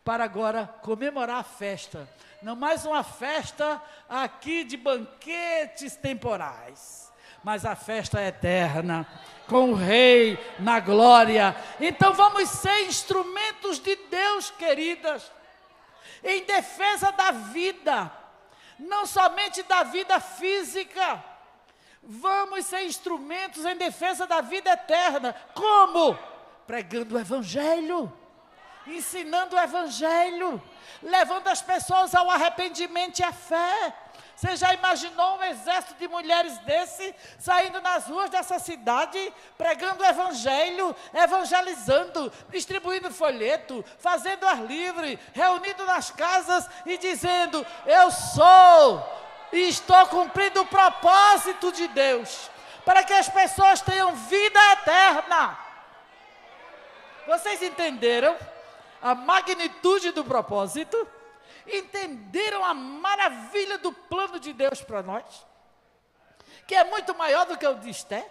para agora comemorar a festa. Não mais uma festa aqui de banquetes temporais, mas a festa eterna, com o Rei na glória. Então vamos ser instrumentos de Deus, queridas, em defesa da vida, não somente da vida física, vamos ser instrumentos em defesa da vida eterna. Como? Pregando o Evangelho, ensinando o Evangelho, levando as pessoas ao arrependimento e à fé. Você já imaginou um exército de mulheres desse, saindo nas ruas dessa cidade, pregando o Evangelho, evangelizando, distribuindo folheto, fazendo ar livre, reunindo nas casas e dizendo, eu sou e estou cumprindo o propósito de Deus, para que as pessoas tenham vida eterna. Vocês entenderam a magnitude do propósito? Entenderam a maravilha do plano de Deus para nós? Que é muito maior do que o de Esté.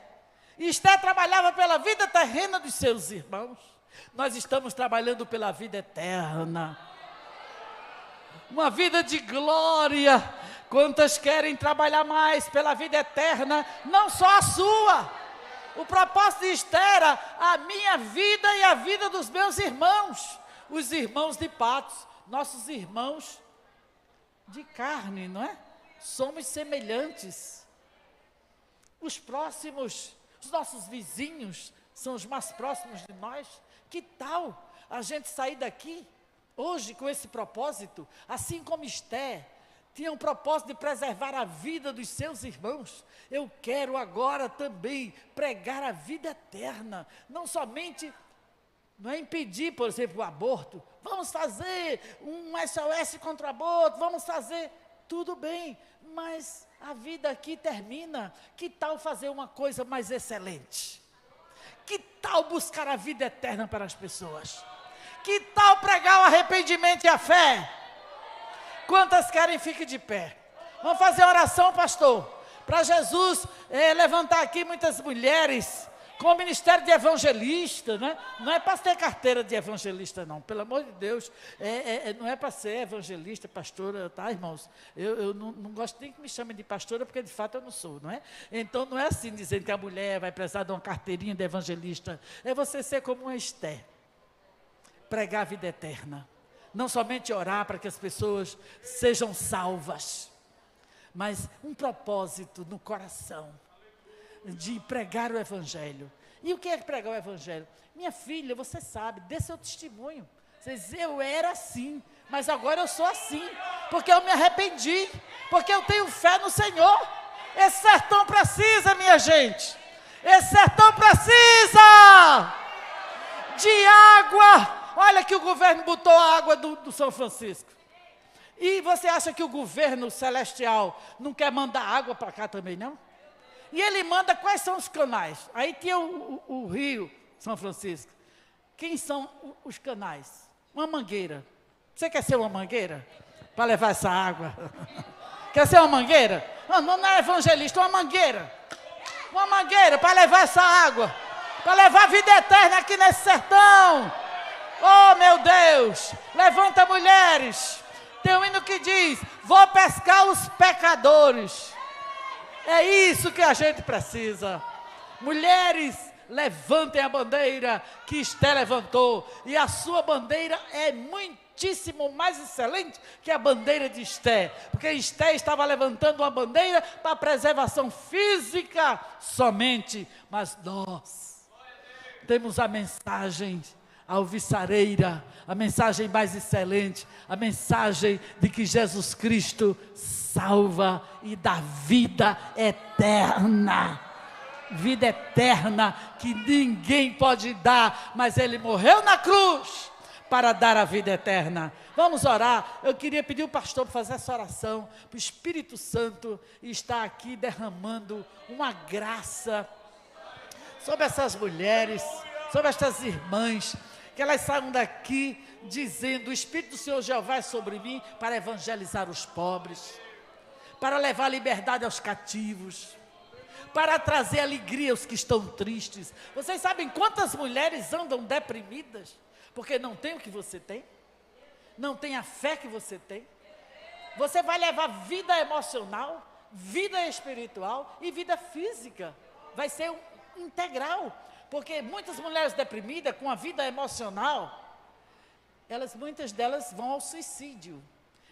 Esté trabalhava pela vida terrena dos seus irmãos. Nós estamos trabalhando pela vida eterna. Uma vida de glória. Quantas querem trabalhar mais pela vida eterna? Não só a sua. O propósito de Esté era a minha vida e a vida dos meus irmãos. Os irmãos de Patos. Nossos irmãos de carne, não é? Somos semelhantes. Os próximos, os nossos vizinhos, são os mais próximos de nós. Que tal a gente sair daqui, hoje, com esse propósito, assim como Esté tinha um propósito de preservar a vida dos seus irmãos, eu quero agora também pregar a vida eterna, não somente... Não é impedir, por exemplo, o aborto. Vamos fazer um SOS contra o aborto, vamos fazer, tudo bem, mas a vida aqui termina. Que tal fazer uma coisa mais excelente? Que tal buscar a vida eterna para as pessoas? Que tal pregar o arrependimento e a fé? Quantas querem, fique de pé. Vamos fazer oração, pastor, para Jesus levantar aqui muitas mulheres com o ministério de evangelista, né? Não é para ter carteira de evangelista, não, pelo amor de Deus, não é para ser evangelista, pastora, tá, irmãos? Eu não gosto nem que me chamem de pastora, porque de fato eu não sou, não é? Então não é assim, dizendo que a mulher vai precisar de uma carteirinha de evangelista, é você ser como uma Esté, pregar a vida eterna, não somente orar para que as pessoas sejam salvas, mas um propósito no coração. de pregar o Evangelho. E o que é pregar o Evangelho? Minha filha, você sabe, dê seu testemunho. Você diz, eu era assim, mas agora eu sou assim, porque eu me arrependi, porque eu tenho fé no Senhor. Esse sertão precisa, minha gente. Esse sertão precisa de água. Olha que o governo botou a água do São Francisco. E você acha que o governo celestial não quer mandar água para cá também, não? E ele manda quais são os canais. Aí tinha o rio São Francisco. Quem são os canais? Uma mangueira. Você quer ser uma mangueira? Para levar essa água? Quer ser uma mangueira? Não é evangelista, uma mangueira. Uma mangueira para levar essa água. Para levar a vida eterna aqui nesse sertão. Oh, meu Deus. Levanta, mulheres. Tem um hino que diz, vou pescar os pecadores. É isso que a gente precisa. Mulheres, levantem a bandeira que Esté levantou. E a sua bandeira é muitíssimo mais excelente que a bandeira de Esté. Porque Esté estava levantando uma bandeira para a preservação física somente. Mas nós temos a mensagem alvissareira, a mensagem mais excelente, a mensagem de que Jesus Cristo salva e dá vida eterna. Vida eterna que ninguém pode dar, mas Ele morreu na cruz para dar a vida eterna. Vamos orar. Eu queria pedir o pastor para fazer essa oração, para o Espírito Santo estar aqui derramando uma graça sobre essas mulheres, sobre estas irmãs, que elas saiam daqui dizendo, o Espírito do Senhor Jeová é sobre mim para evangelizar os pobres, para levar liberdade aos cativos, para trazer alegria aos que estão tristes. Vocês sabem quantas mulheres andam deprimidas? Porque não tem o que você tem, não tem a fé que você tem. Você vai levar vida emocional, vida espiritual e vida física. Vai ser integral. Porque muitas mulheres deprimidas, com a vida emocional, muitas delas vão ao suicídio.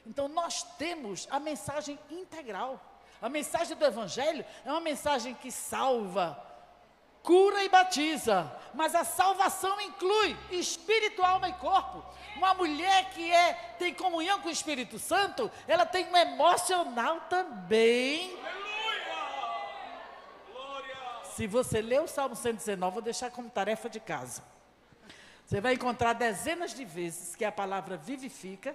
Então nós temos a mensagem integral. A mensagem do Evangelho é uma mensagem que salva, cura e batiza. Mas a salvação inclui espírito, alma e corpo. Uma mulher que tem comunhão com o Espírito Santo, ela tem um emocional também. Se você ler o Salmo 119, vou deixar como tarefa de casa. Você vai encontrar dezenas de vezes que a palavra vivifica,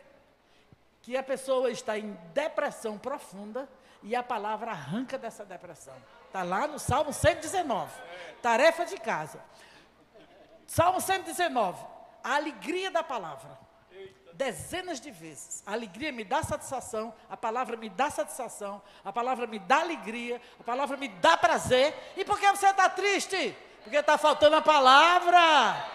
que a pessoa está em depressão profunda e a palavra arranca dessa depressão. Está lá no Salmo 119, tarefa de casa. Salmo 119, a alegria da palavra. Dezenas de vezes, a alegria me dá satisfação, a palavra me dá satisfação, a palavra me dá alegria, a palavra me dá prazer. E por que você está triste? Porque está faltando a palavra.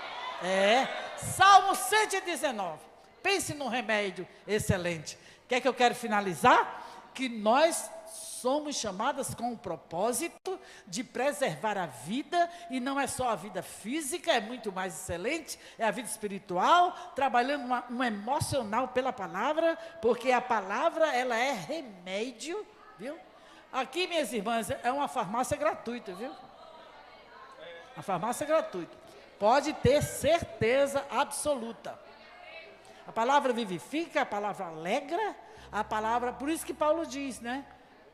Salmo 119, pense num remédio excelente. O que é que eu quero finalizar? Que nós somos chamadas com o propósito de preservar a vida, e não é só a vida física, é muito mais excelente, é a vida espiritual, trabalhando um emocional pela palavra, porque a palavra, ela é remédio, viu? Aqui, minhas irmãs, é uma farmácia gratuita, viu? A farmácia é gratuita, pode ter certeza absoluta. A palavra vivifica, a palavra alegra, a palavra, por isso que Paulo diz, né?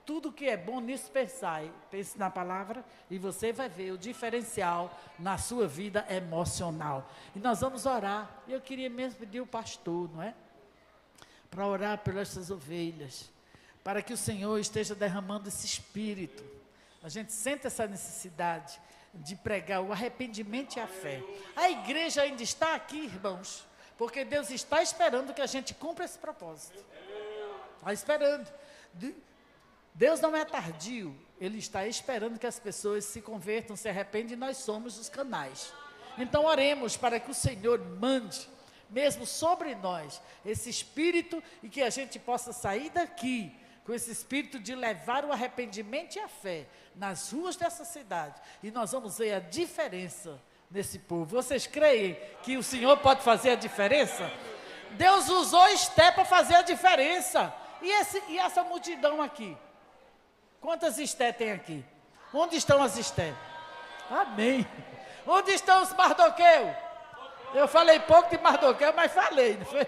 Tudo que é bom nisso pensai. Pense na palavra e você vai ver o diferencial na sua vida emocional. E nós vamos orar. Eu queria mesmo pedir o pastor, não é? Para orar pelas essas ovelhas. Para que o Senhor esteja derramando esse espírito. A gente sente essa necessidade de pregar o arrependimento e a fé. A igreja ainda está aqui, irmãos. Porque Deus está esperando que a gente cumpra esse propósito. Está esperando. Deus não é tardio, Ele está esperando que as pessoas se convertam, se arrependam, e nós somos os canais. Então oremos para que o Senhor mande, mesmo sobre nós, esse espírito, e que a gente possa sair daqui, com esse espírito de levar o arrependimento e a fé, nas ruas dessa cidade, e nós vamos ver a diferença nesse povo. Vocês creem que o Senhor pode fazer a diferença? Deus usou Esté para fazer a diferença, e essa multidão aqui? Quantas Esté tem aqui? Onde estão as Esté? Amém. Onde estão os Mardoqueu? Eu falei pouco de Mardoqueu, mas falei, não foi?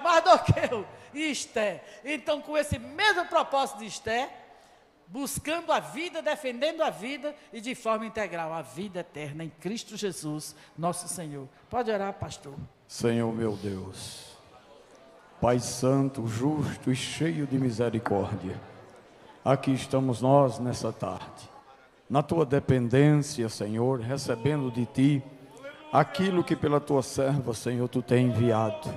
Mardoqueu e Esté. Então, com esse mesmo propósito de Esté, buscando a vida, defendendo a vida e de forma integral, a vida eterna em Cristo Jesus, nosso Senhor. Pode orar, pastor. Senhor meu Deus, Pai Santo, justo e cheio de misericórdia, aqui estamos nós nessa tarde, na Tua dependência, Senhor, recebendo de Ti aquilo que pela Tua serva, Senhor, Tu tem enviado.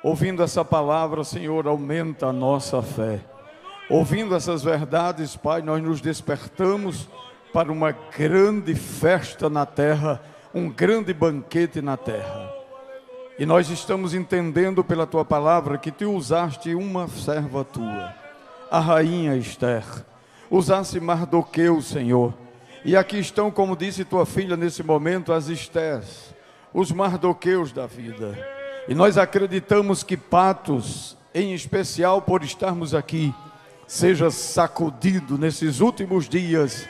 Ouvindo essa palavra, Senhor, aumenta a nossa fé. Ouvindo essas verdades, Pai, nós nos despertamos para uma grande festa na terra, um grande banquete na terra. E nós estamos entendendo pela Tua palavra que Tu usaste uma serva Tua, a rainha Esther. Usaste Mardoqueu, Senhor. E aqui estão, como disse Tua filha nesse momento, as Estés, os Mardoqueus da vida. E nós acreditamos que Patos, em especial por estarmos aqui, seja sacudido nesses últimos dias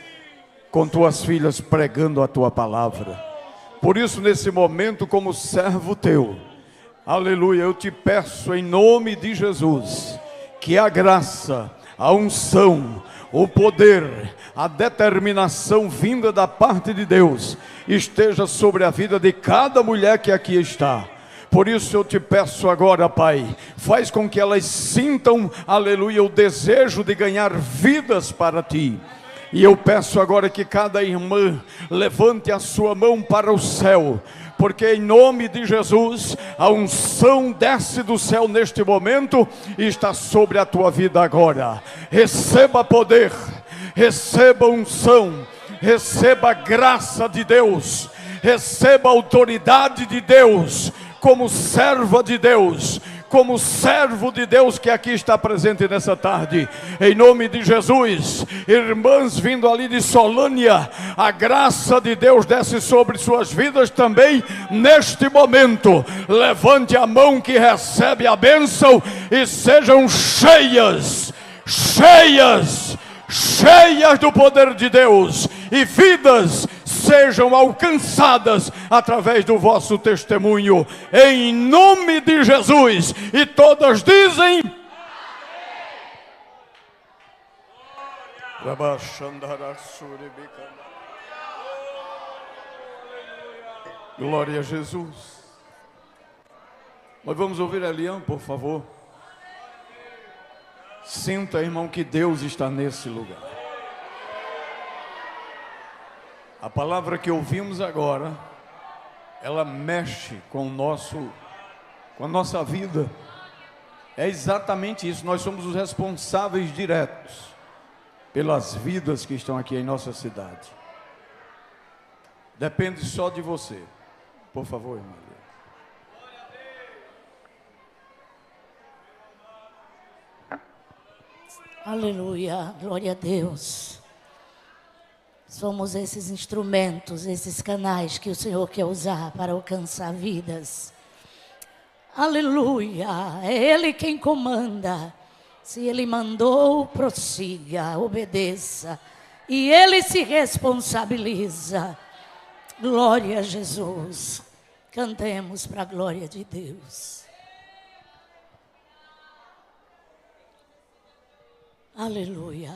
com Tuas filhas pregando a Tua palavra. Por isso, nesse momento, como servo Teu, aleluia, eu Te peço em nome de Jesus, que a graça, a unção, o poder, a determinação vinda da parte de Deus esteja sobre a vida de cada mulher que aqui está. Por isso eu Te peço agora, Pai, faz com que elas sintam, aleluia, o desejo de ganhar vidas para Ti. E eu peço agora que cada irmã levante a sua mão para o céu, porque em nome de Jesus, a unção desce do céu neste momento e está sobre a tua vida agora. Receba poder, receba unção, receba a graça de Deus, receba a autoridade de Deus, como serva de Deus, como servo de Deus que aqui está presente nessa tarde, em nome de Jesus. Irmãs vindo ali de Solânia, a graça de Deus desce sobre suas vidas também neste momento. Levante a mão que recebe a bênção e sejam cheias, cheias, cheias do poder de Deus, e vidas sejam alcançadas através do vosso testemunho, em nome de Jesus. E todas dizem amém. Glória a Jesus. Nós vamos ouvir a Eliane, por favor. Sinta, irmão, que Deus está nesse lugar. A palavra que ouvimos agora, ela mexe com a nossa vida. É exatamente isso. Nós somos os responsáveis diretos pelas vidas que estão aqui em nossa cidade. Depende só de você. Por favor, irmã. Aleluia, glória a Deus. Somos esses instrumentos, esses canais que o Senhor quer usar para alcançar vidas. Aleluia, é Ele quem comanda. Se Ele mandou, prossiga, obedeça. E Ele se responsabiliza. Glória a Jesus. Cantemos para a glória de Deus. Aleluia.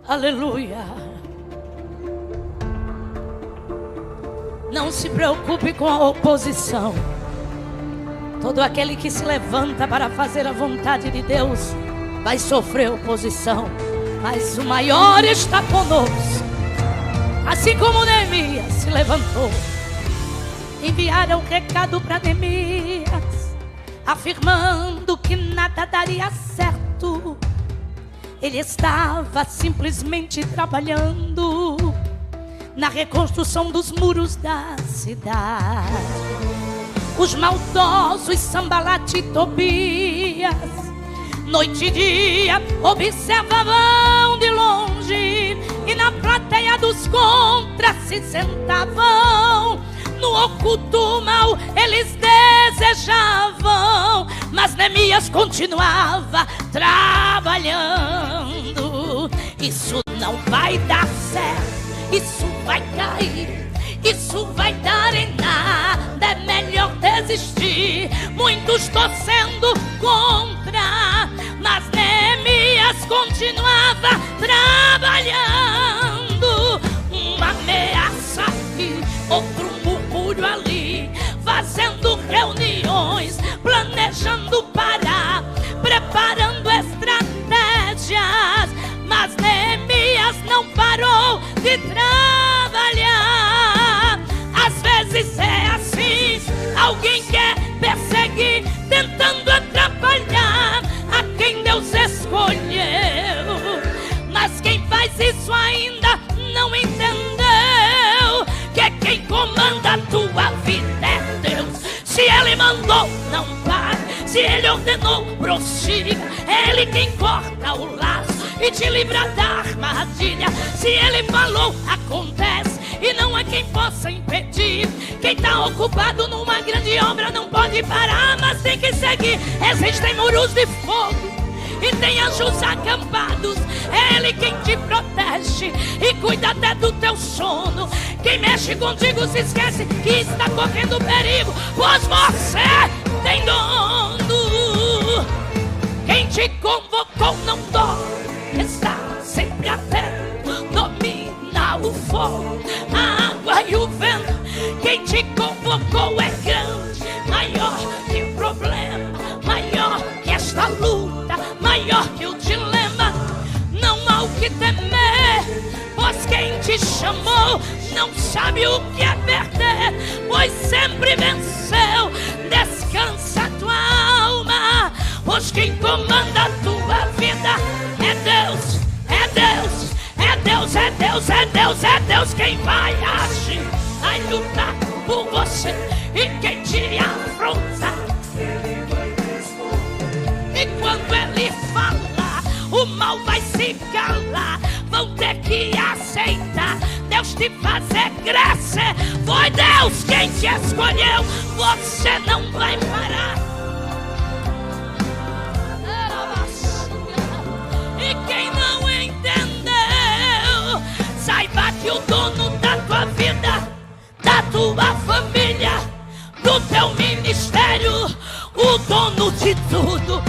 Aleluia. Não se preocupe com a oposição. Todo aquele que se levanta para fazer a vontade de Deus vai sofrer oposição. Mas o maior está conosco. Assim como Neemias se levantou, enviaram um recado para Neemias, afirmando que nada daria certo. Ele estava simplesmente trabalhando na reconstrução dos muros da cidade. Os maldosos Sambalat e Tobias Noite e dia observavam de longe, e na plateia dos contras se sentavam. No oculto mal eles desejavam, mas Neemias continuava trabalhando. Isso não vai dar certo, isso vai cair, isso vai dar em nada, é melhor desistir. Muitos torcendo contra, mas Neemias continuava trabalhando. Uma ameaça aqui, outro murmúrio ali, fazendo reuniões, planejando parar, preparando estratégias. Mas Neemias não parou de trabalhar. Às vezes é assim, alguém quer perseguir, tentando atrapalhar a quem Deus escolheu. Mas quem faz isso ainda não entendeu que quem comanda a tua vida é Deus. Se Ele mandou, não pare. Se Ele ordenou, prossiga. É Ele quem corta o laço e te livra da armadilha. Se Ele falou, acontece, e não há quem possa impedir. Quem está ocupado numa grande obra não pode parar, mas tem que seguir. Existem muros de fogo e tem anjos acampados. É Ele quem te protege e cuida até do teu sono. Quem mexe contigo se esquece que está correndo perigo, pois você tem dono. Quem te convocou não dorme, está sempre atento, domina o fogo, a água e o vento. Quem te convocou é grande, maior que o problema, maior que esta luta, maior que o dilema. Não há o que temer, pois quem te chamou não sabe o que é perder, pois sempre venceu. Descansa tua alma, pois quem comanda a tua vida é Deus, é Deus, é Deus, é Deus, é Deus, é Deus quem vai agir, vai lutar por você. E quem te afronta, e quando Ele falar, o mal vai se calar. Vão ter que aceitar Deus te fazer crescer. Foi Deus quem te escolheu, você não vai parar. E quem não entendeu, saiba que o dono da tua vida, da tua família, do teu ministério, o dono de tudo